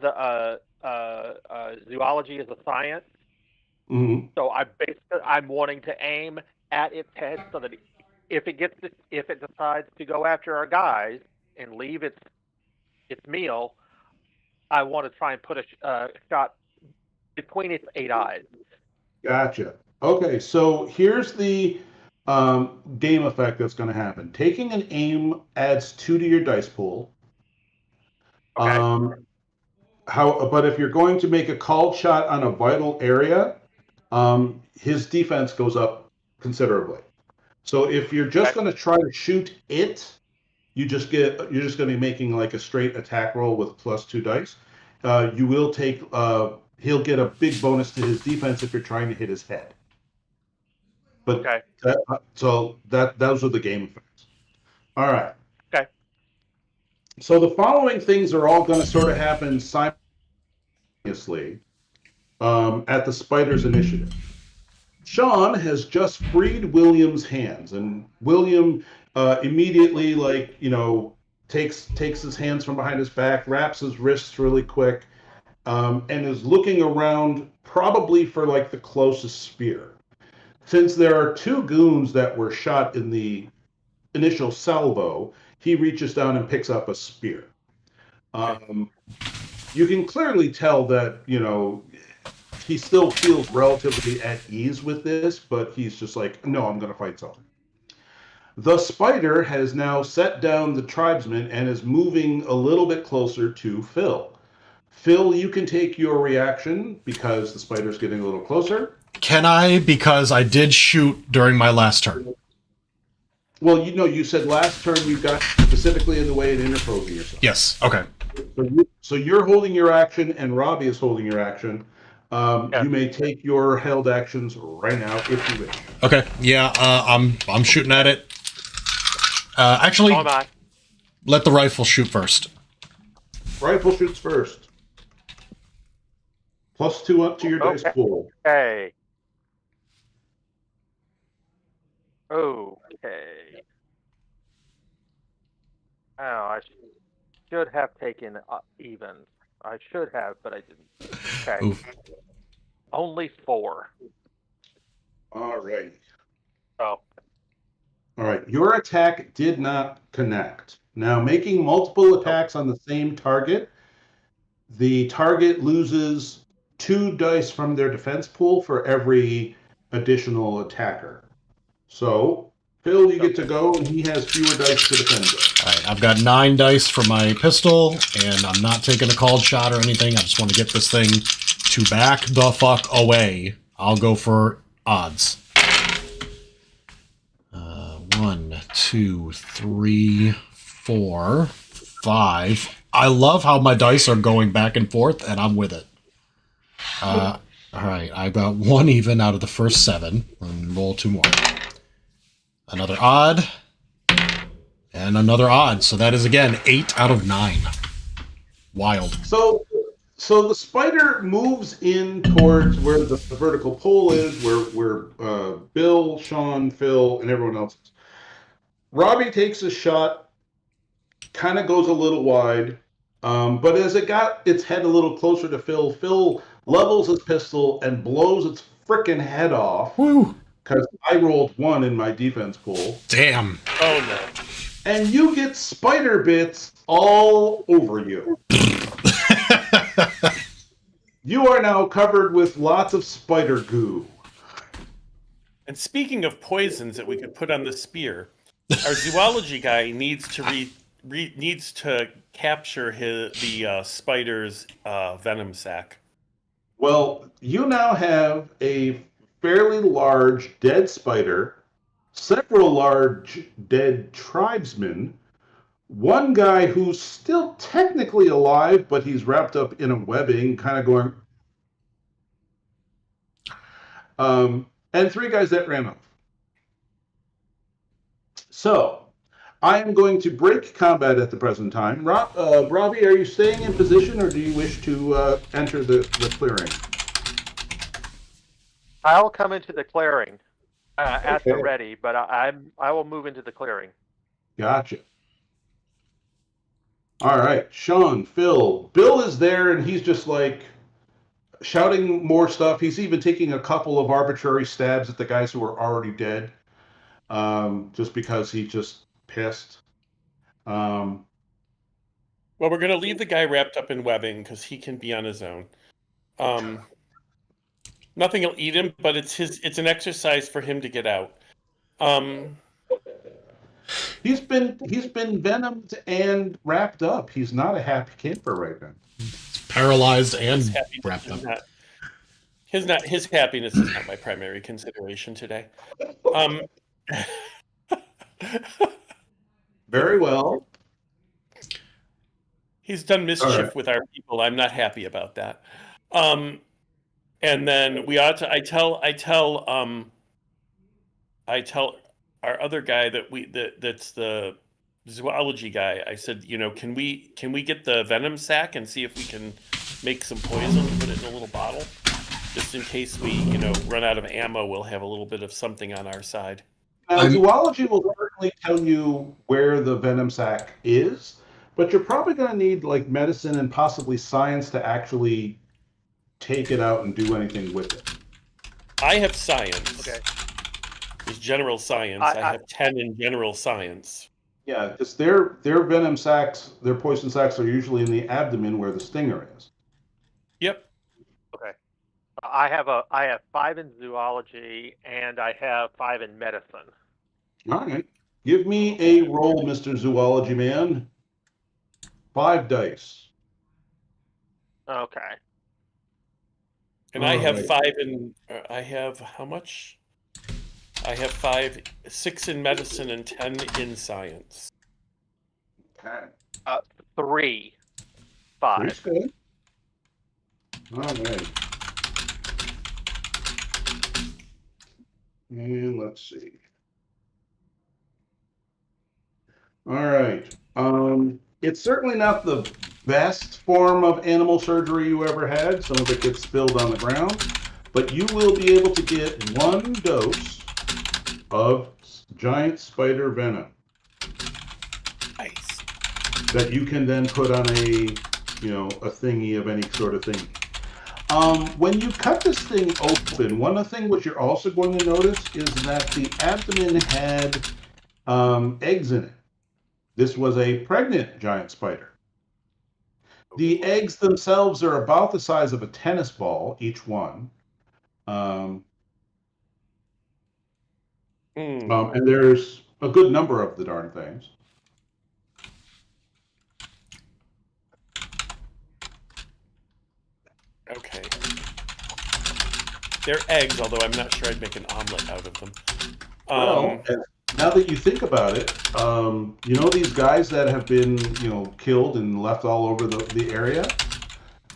the zoology as a science. Mm-hmm. So I'm wanting to aim at its head so that if it decides to go after our guys and leave its meal, I want to try and put a shot between its 8 eyes. Gotcha. Okay, so here's the game effect that's going to happen. Taking an aim adds 2 to your dice pool. Okay. But if you're going to make a called shot on a vital area, his defense goes up considerably. So if you're just going to try to shoot it, you're just going to be making like a straight attack roll with +2 dice. You will take. He'll get a big bonus to his defense if you're trying to hit his head. But Okay. those are the game effects. All right. Okay. So the following things are all going to sort of happen simultaneously at the spider's initiative. Sean has just freed William's hands, and William immediately, takes his hands from behind his back, wraps his wrists really quick, and is looking around probably for the closest spear. Since there are 2 goons that were shot in the initial salvo, he reaches down and picks up a spear. You can clearly tell that, he still feels relatively at ease with this, but he's just like, no, I'm going to fight something. The spider has now set down the tribesman and is moving a little bit closer to Phil. Phil, you can take your reaction because the spider's getting a little closer. Can I? Because I did shoot during my last turn. Well, you said last turn you got specifically in the way and interposing yourself. Yes. Okay. So you're holding your action, and Robbie is holding your action. Yeah. You may take your held actions right now if you wish. Okay. Yeah. I'm shooting at it. Actually, Oh my. let the rifle shoot first. Rifle shoots first. +2 up to your dice pool. Okay. Okay. Oh, I should have taken evens. I should have, but I didn't. Okay. Oof. Only 4. All right. Oh. All right. Your attack did not connect. Now, making multiple attacks on the same target, the target loses 2 dice from their defense pool for every additional attacker. So, Phil, you get to go, and he has fewer dice to defend with. All right. I've got 9 dice for my pistol, and I'm not taking a called shot or anything. I just want to get this thing to back the fuck away. I'll go for odds. 1, 2, 3, 4, 5. I love how my dice are going back and forth, and I'm with it. All right, I got 1 even out of the first 7. And roll 2 more. Another odd. And another odd. So that is, again, 8 out of 9. Wild. So the spider moves in towards where the vertical pole is, where Bill, Sean, Phil, and everyone else is. Robbie takes a shot, kind of goes a little wide, but as it got its head a little closer to Phil, Phil levels his pistol and blows its frickin' head off. Woo! Because I rolled 1 in my defense pool. Damn. Oh no. And you get spider bits all over you. You are now covered with lots of spider goo. And speaking of poisons that we could put on the spear, our zoology guy needs to capture the spider's venom sac. Well, you now have a fairly large dead spider, several large dead tribesmen, one guy who's still technically alive, but he's wrapped up in a webbing, kind of going, and 3 guys that ran off. So, I am going to break combat at the present time. Robbie, are you staying in position, or do you wish to enter the clearing? I'll come into the clearing at the Okay. ready, but I will move into the clearing. Gotcha. All right, Sean, Phil. Bill is there, and he's just like shouting more stuff. He's even taking a couple of arbitrary stabs at the guys who are already dead, just because he just pissed. Well, we're going to leave the guy wrapped up in webbing because he can be on his own. Nothing will eat him, but it's an exercise for him to get out. He's been venomed and wrapped up. He's not a happy camper right now. Paralyzed and His happiness wrapped up. His happiness is not my primary consideration today. Very well. He's done mischief All right. with our people. I'm not happy about that. And then we ought to. I tell our other guy that's the zoology guy. I said, can we get the venom sac and see if we can make some poison and put it in a little bottle, just in case we run out of ammo. We'll have a little bit of something on our side. Now, zoology will certainly tell you where the venom sac is, but you're probably going to need like medicine and possibly science to actually take it out and do anything with it. I have science. Okay. There's general science. I have 10 in general science. Yeah, because their venom sacs, their poison sacs are usually in the abdomen where the stinger is. Yep. Okay. I have 5 in zoology and I have 5 in medicine. All right. Give me a roll, Mr. Zoology Man. 5 dice. Okay. And I have Alright. 5 in. I have how much? I have 5, 6 in medicine, and 10 in science. Okay. 3, 5. Three's good. All right. And let's see. All right. It's certainly not the best form of animal surgery you ever had. Some of it gets spilled on the ground, but you will be able to get 1 dose of giant spider venom Nice. that you can then put on a thingy of any sort of thing. When you cut this thing open, one of the things which you're also going to notice is that the abdomen had eggs in it. This was a pregnant giant spider. The eggs themselves are about the size of a tennis ball, each one. And there's a good number of the darn things. Okay. They're eggs, although I'm not sure I'd make an omelet out of them. Well, now that you think about it, these guys that have been, killed and left all over the area,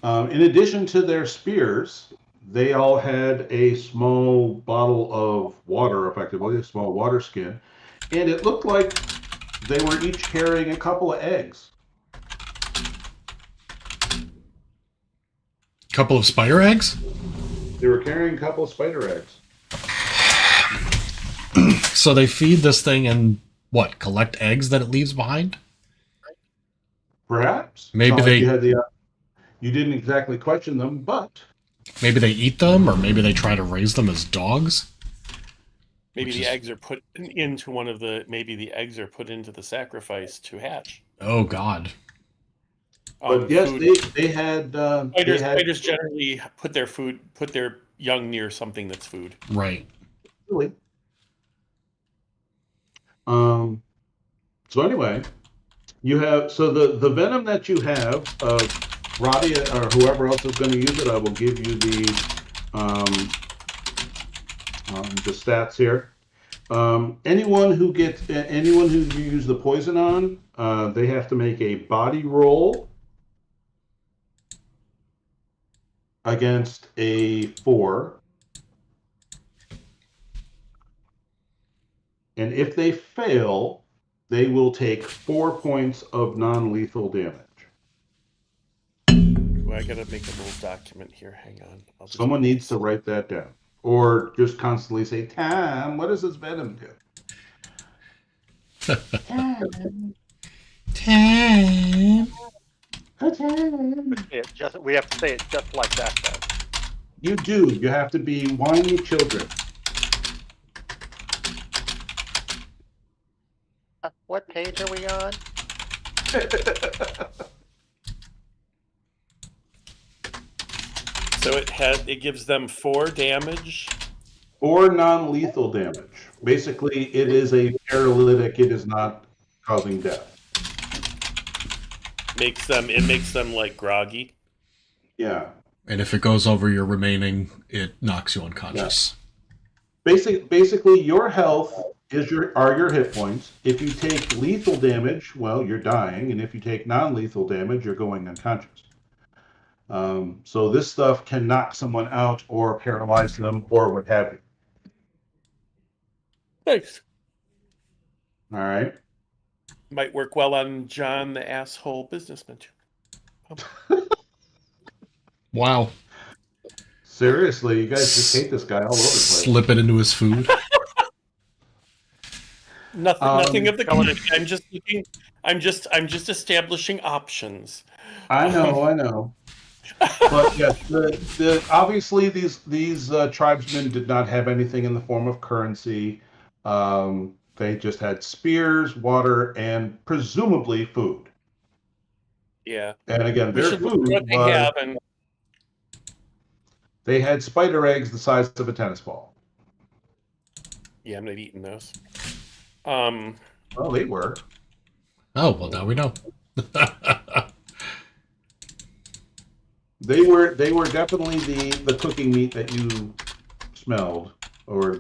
in addition to their spears, they all had a small bottle of water, effectively, a small water skin, and it looked like they were each carrying a couple of eggs. Couple of spider eggs? They were carrying a couple of spider eggs. So they feed this thing and what? Collect eggs that it leaves behind? Perhaps. Maybe Not they like you didn't exactly question them, but maybe they eat them, or maybe they try to raise them as dogs. Maybe the eggs are put into maybe the eggs are put into the sacrifice to hatch. Oh God. But yes, they had spiders generally put their young near something that's food. Right. Really. So anyway, you have the venom that you have of Roddy or whoever else is going to use it. I will give you the stats here. Anyone who you use the poison on, they have to make a body roll against a 4. And if they fail, they will take 4 points of non-lethal damage. Well, I gotta make a little document here. Hang on. Someone needs to write that down. Or just constantly say, Tom, what does this venom do? Tam. We have to say it just like that, though. You do. You have to be whiny children. What page are we on? So it gives them 4 damage. 4 non-lethal damage. Basically, it is a paralytic. It is not causing death. It makes them like groggy. Yeah. And if it goes over your remaining, it knocks you unconscious. Yeah. Basically, your health are your hit points. If you take lethal damage, well, you're dying, and if you take non-lethal damage, you're going unconscious. So this stuff can knock someone out or paralyze them or what have you. Thanks. All right. Might work well on John, the asshole businessman, too. Wow. Seriously, you guys just hate this guy all over the place. Slip it into his food. Nothing of the kind. I'm just looking. I'm just establishing options. I know. But yes, obviously these tribesmen did not have anything in the form of currency. They just had spears, water, and presumably food. Yeah. And again, their food they had spider eggs the size of a tennis ball. Yeah, I'm not eating those. Well, they were. Oh, well, now we know. They were definitely the cooking meat that you smelled. or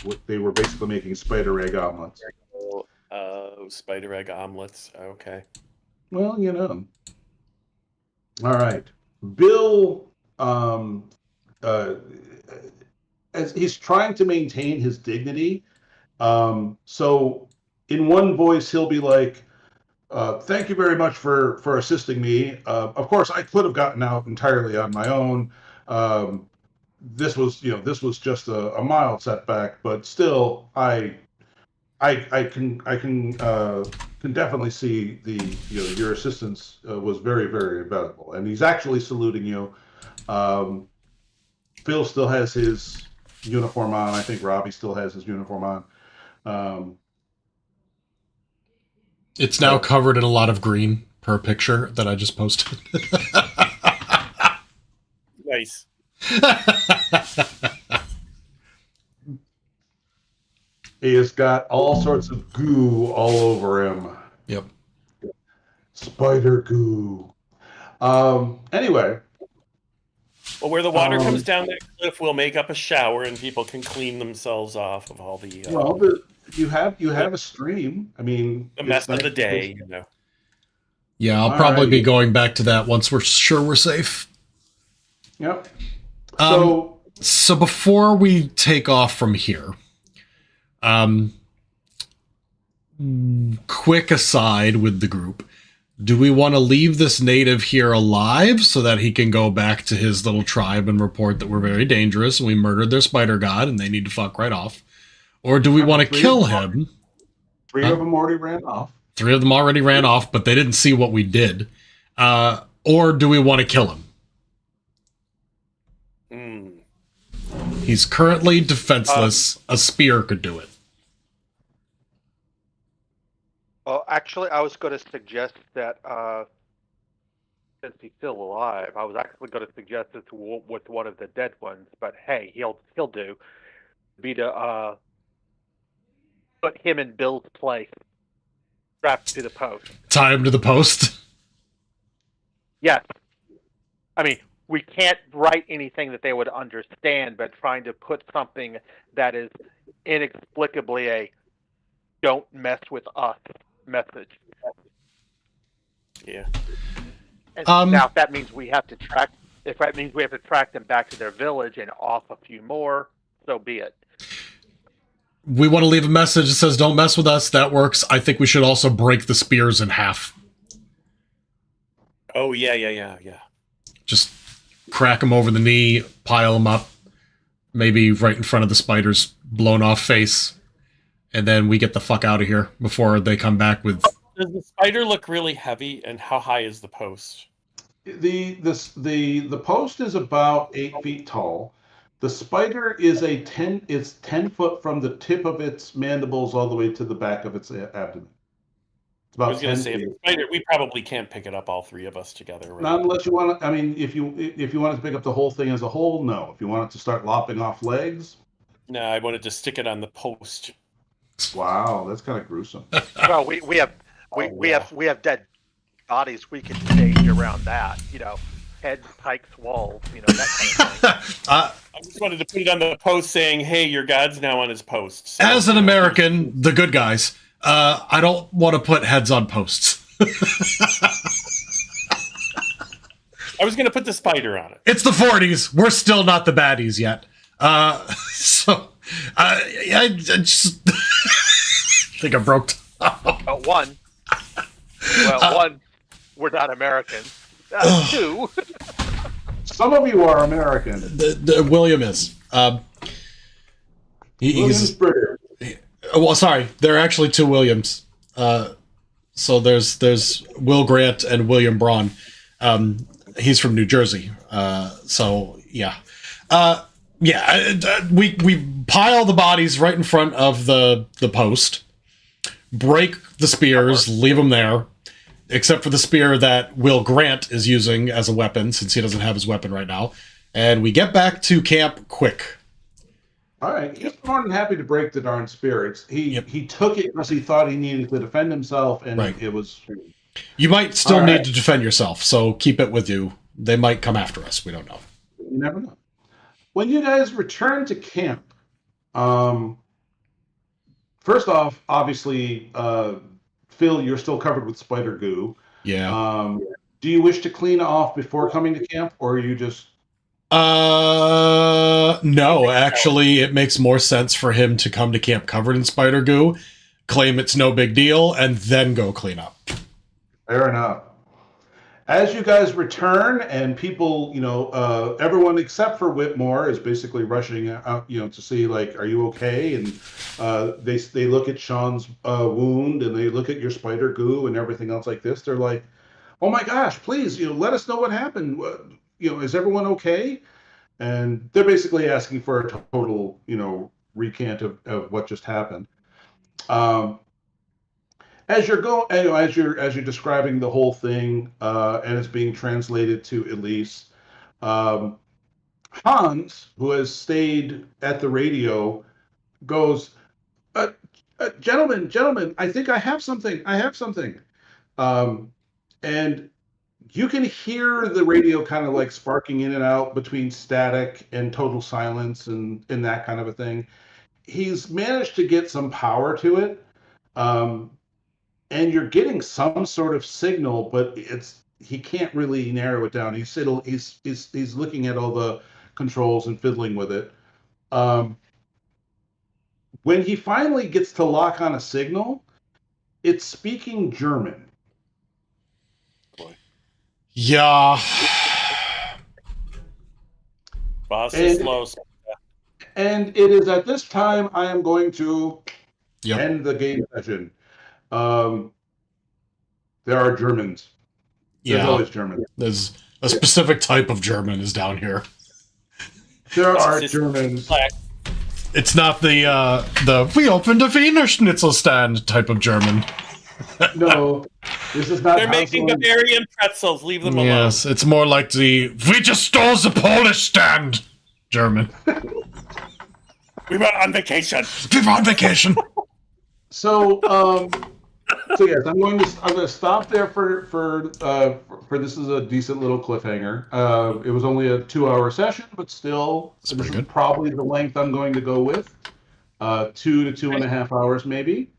what they were basically making spider egg omelets. Spider egg omelets. Okay. Well, All right, Bill. As he's trying to maintain his dignity, so in one voice he'll be like, "Thank you very much for assisting me. Of course, I could have gotten out entirely on my own. This was just a mild setback, but still, I can definitely see your assistance was very, very valuable." And he's actually saluting you. Phil still has his uniform on. I think Robbie still has his uniform on. It's now covered in a lot of green per picture that I just posted. Nice. He has got all sorts of goo all over him. Yep. Spider goo. Anyway. Well, where the water comes down that cliff, we'll make up a shower and people can clean themselves off of all the. Well, you have a stream. I mean, the mess of the day, Yeah, I'll probably be going back to that once we're sure we're safe. Yep. So before we take off from here, quick aside with the group, do we want to leave this native here alive so that he can go back to his little tribe and report that we're very dangerous and we murdered their spider god and they need to fuck right off? Or do we want to kill him? Three of them already ran off. 3 of them already ran off, but they didn't see what we did. Or do we want to kill him? He's currently defenseless. A spear could do it. Well, actually, I was going to suggest that since he's still alive, I was actually going to suggest it with one of the dead ones. But hey, he'll do. Be to put him in Bill's place, strapped to the post. Tie him to the post. Yes. I mean, we can't write anything that they would understand, but trying to put something that is inexplicably a "don't mess with us" message. Yeah. And now, if that means we have to track them back to their village and off a few more, so be it. We want to leave a message that says, "Don't mess with us." That works. I think we should also break the spears in half. Oh, yeah. Just crack them over the knee, pile them up, maybe right in front of the spider's blown off face, and then we get the fuck out of here before they come back with... Does the spider look really heavy, and how high is the post? The post is about 8 feet tall. The spider is 10 foot from the tip of its mandibles all the way to the back of its abdomen. It's about I was going to say, feet. the spider, we probably can't pick it up, all 3 of us together. Right? Not unless you want to. I mean, if you want to pick up the whole thing as a whole, no. If you want it to start lopping off legs, no, I wanted to stick it on the post. Wow, that's kind of gruesome. Well, we have dead bodies we can stage around that. Heads, pikes, walls. That kind of thing. I just wanted to put it on the post saying, "Hey, your god's now on his post." So, As an American, the good guys, I don't want to put heads on posts. I was going to put the spider on it. It's the 40s. We're still not the baddies yet. I just think I broke. One, we're not American. 2, Some of you are American. William is. He's British. well, sorry. There are actually 2 Williams. So there's Will Grant and William Braun. He's from New Jersey. So yeah. We pile the bodies right in front of the post, break the spears, leave them there, except for the spear that Will Grant is using as a weapon, since he doesn't have his weapon right now. And we get back to camp quick. All right, he's more than happy to break the darn spirits. He took it because he thought he needed to defend himself, and it was... You might still need to defend yourself, so keep it with you. They might come after us. We don't know. You never know. When you guys return to camp, First off, obviously, Phil, you're still covered with spider goo. Yeah. Do you wish to clean off before coming to camp, or are you just... No, actually, it makes more sense for him to come to camp covered in spider goo, claim it's no big deal, and then go clean up. Fair enough. As you guys return, and people, everyone except for Whitmore is basically rushing out, to see, like, are you okay? And they look at Sean's wound, and they look at your spider goo and everything else like this. They're like, oh my gosh, please, let us know what happened. Is everyone okay? And they're basically asking for a total, recant of what just happened. As you're describing the whole thing, and it's being translated to Elise, Hans, who has stayed at the radio, goes, "Gentlemen, I think I have something. And you can hear the radio kind of like sparking in and out between static and total silence and that kind of a thing. He's managed to get some power to it. And you're getting some sort of signal, but he can't really narrow it down. He's looking at all the controls and fiddling with it. When he finally gets to lock on a signal, it's speaking German. Yeah. Boss is slow. And it is at this time I am going to Yep. end the game session. There are Germans. There's always Germans. There's a specific type of German is down here. There are Germans. It's not the we opened a Wiener Schnitzel stand type of German. No, this is not. They're making Bavarian pretzels. Leave them alone. Yes, it's more like the we just stole the Polish stand German. We were on vacation. So yes, I'm going to stop there for this is a decent little cliffhanger. It was only a 2-hour session, but still, this is probably the length I'm going to go with. 2 to 2.5 hours, maybe.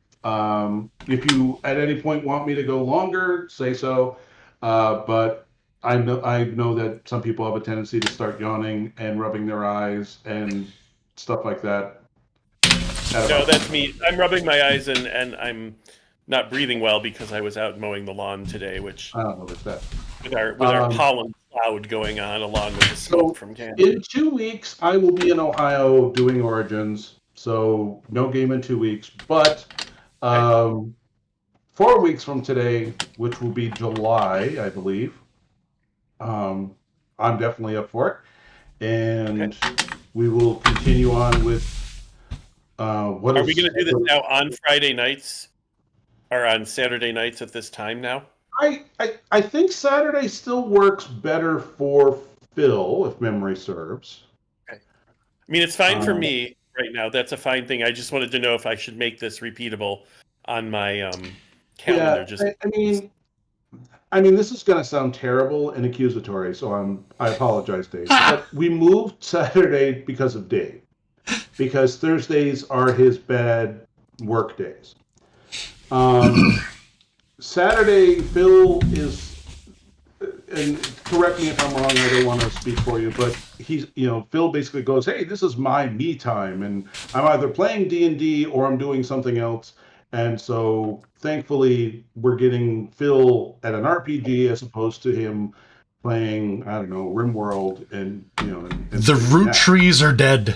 If you at any point want me to go longer, say so. But I know that some people have a tendency to start yawning and rubbing their eyes and stuff like that. No, that's me. I'm rubbing my eyes and I'm not breathing well because I was out mowing the lawn today, which I don't know what's that. With our pollen cloud going on along with the smoke from Canada. In 2 weeks, I will be in Ohio doing Origins, so no game in 2 weeks. But 4 weeks from today, which will be July, I believe, I'm definitely up for it, and we will continue on with. Are we going to do this now on Friday nights or on Saturday nights at this time now? I think Saturday still works better for Phil, if memory serves. Okay. I mean, it's fine for me right now. That's a fine thing. I just wanted to know if I should make this repeatable on my calendar. I mean, this is going to sound terrible and accusatory, so I apologize, Dave. But we moved Saturday because of Dave. Because Thursdays are his bad work days. Saturday, Phil is, and correct me if I'm wrong, I don't want to speak for you, but Phil basically goes, hey, this is my me time, and I'm either playing D&D or I'm doing something else. And so, thankfully, we're getting Phil at an RPG as opposed to him playing, I don't know, RimWorld and the root trees are dead.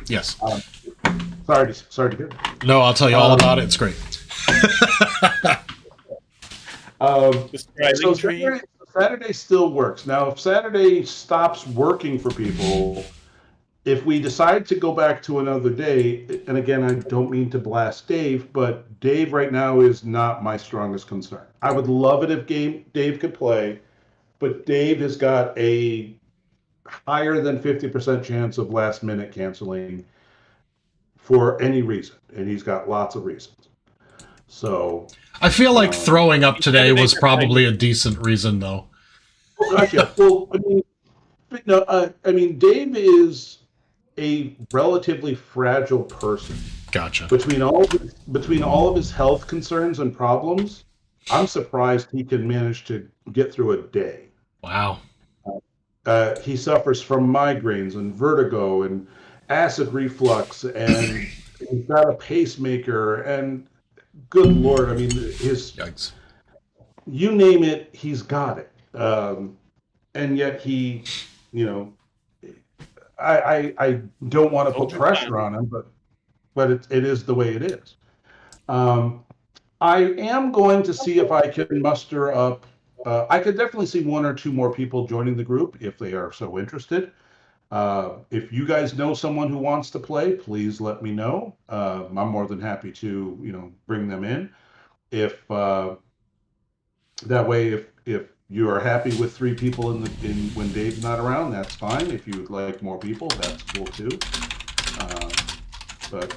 Yes. Sorry to hear. No, I'll tell you all about it. It's great. So Saturday still works. Now, if Saturday stops working for people, if we decide to go back to another day, and again, I don't mean to blast Dave, but Dave right now is not my strongest concern. I would love it if Dave could play, but Dave has got a higher than 50% chance of last minute canceling for any reason, and he's got lots of reasons. So I feel like throwing up today was probably a decent reason, though. Well, Dave is a relatively fragile person. Gotcha. Between all of his health concerns and problems, I'm surprised he can manage to get through a day. Wow. He suffers from migraines and vertigo and acid reflux, and he's got a pacemaker. And good Lord, I mean, Yikes. You name it, he's got it. And yet he, you know, I don't want to put pressure on him, but it is the way it is. I am going to see if I can muster up. I could definitely see one or two more people joining the group if they are so interested. If you guys know someone who wants to play, please let me know. I'm more than happy to, bring them in. If that way, if you are happy with 3 people in when Dave's not around, that's fine. If you would like more people, that's cool too. But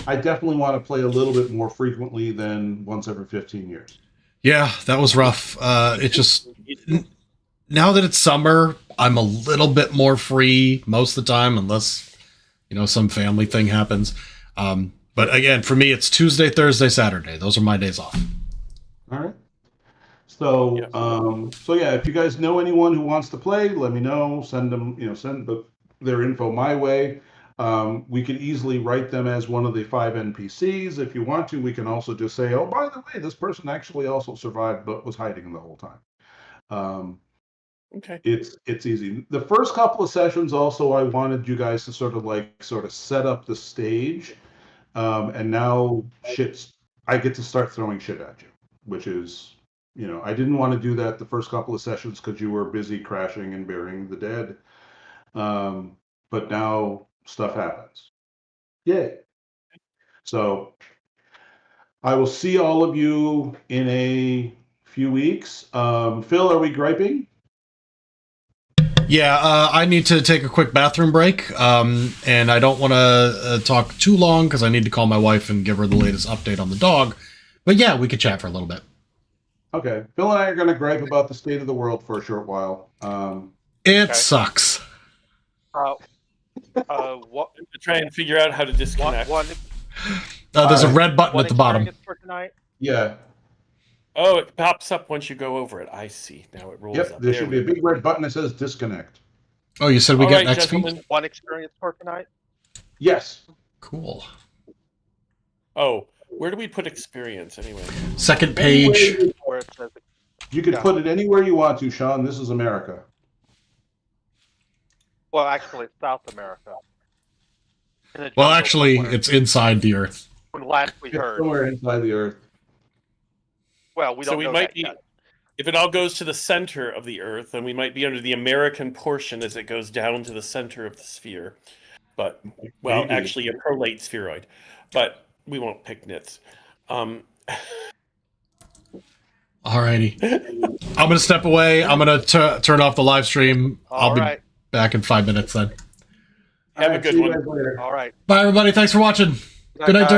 I definitely want to play a little bit more frequently than once every 15 years. Yeah, that was rough. It just, now that it's summer, I'm a little bit more free most of the time, unless, some family thing happens. But again, for me, it's Tuesday, Thursday, Saturday. Those are my days off. All right. So, if you guys know anyone who wants to play, let me know. Send them, send their info my way. We could easily write them as one of the 5 NPCs. If you want to, we can also just say, oh, by the way, this person actually also survived, but was hiding the whole time. Okay. It's easy. The first couple of sessions also, I wanted you guys to sort of set up the stage. And now I get to start throwing shit at you, which is, I didn't want to do that the first couple of sessions because you were busy crashing and burying the dead. But now stuff happens. Yay. So I will see all of you in a few weeks. Phil, are we griping? Yeah, I need to take a quick bathroom break, and I don't want to talk too long because I need to call my wife and give her the latest update on the dog. But yeah, we could chat for a little bit. Okay. Phil and I are going to gripe about the state of the world for a short while. It sucks. What? To try and figure out how to disconnect. There's a red button at the bottom. For tonight? Yeah. Oh, it pops up once you go over it. I see. Now it rolls up. There should be a big red button that says disconnect. Oh, you said we get next week? One experience for tonight? Yes. Cool. Oh, where do we put experience anyway? Second page. Where it says You can put it anywhere you want to, Sean. This is America. well, actually, it's South America. Well, actually, it's inside the Earth. When last we It's heard. somewhere inside the Earth. Well, we don't know might that be, yet. if it all goes to the center of the Earth, then we might be under the American portion as it goes down to the center of the sphere. But, well, Maybe. actually a prolate spheroid. But we won't pick nits. Alrighty. I'm going to step away. I'm going to turn off the live stream. I'll be back in 5 minutes then. Have a good one. All right. Bye, everybody. Thanks for watching. Good night.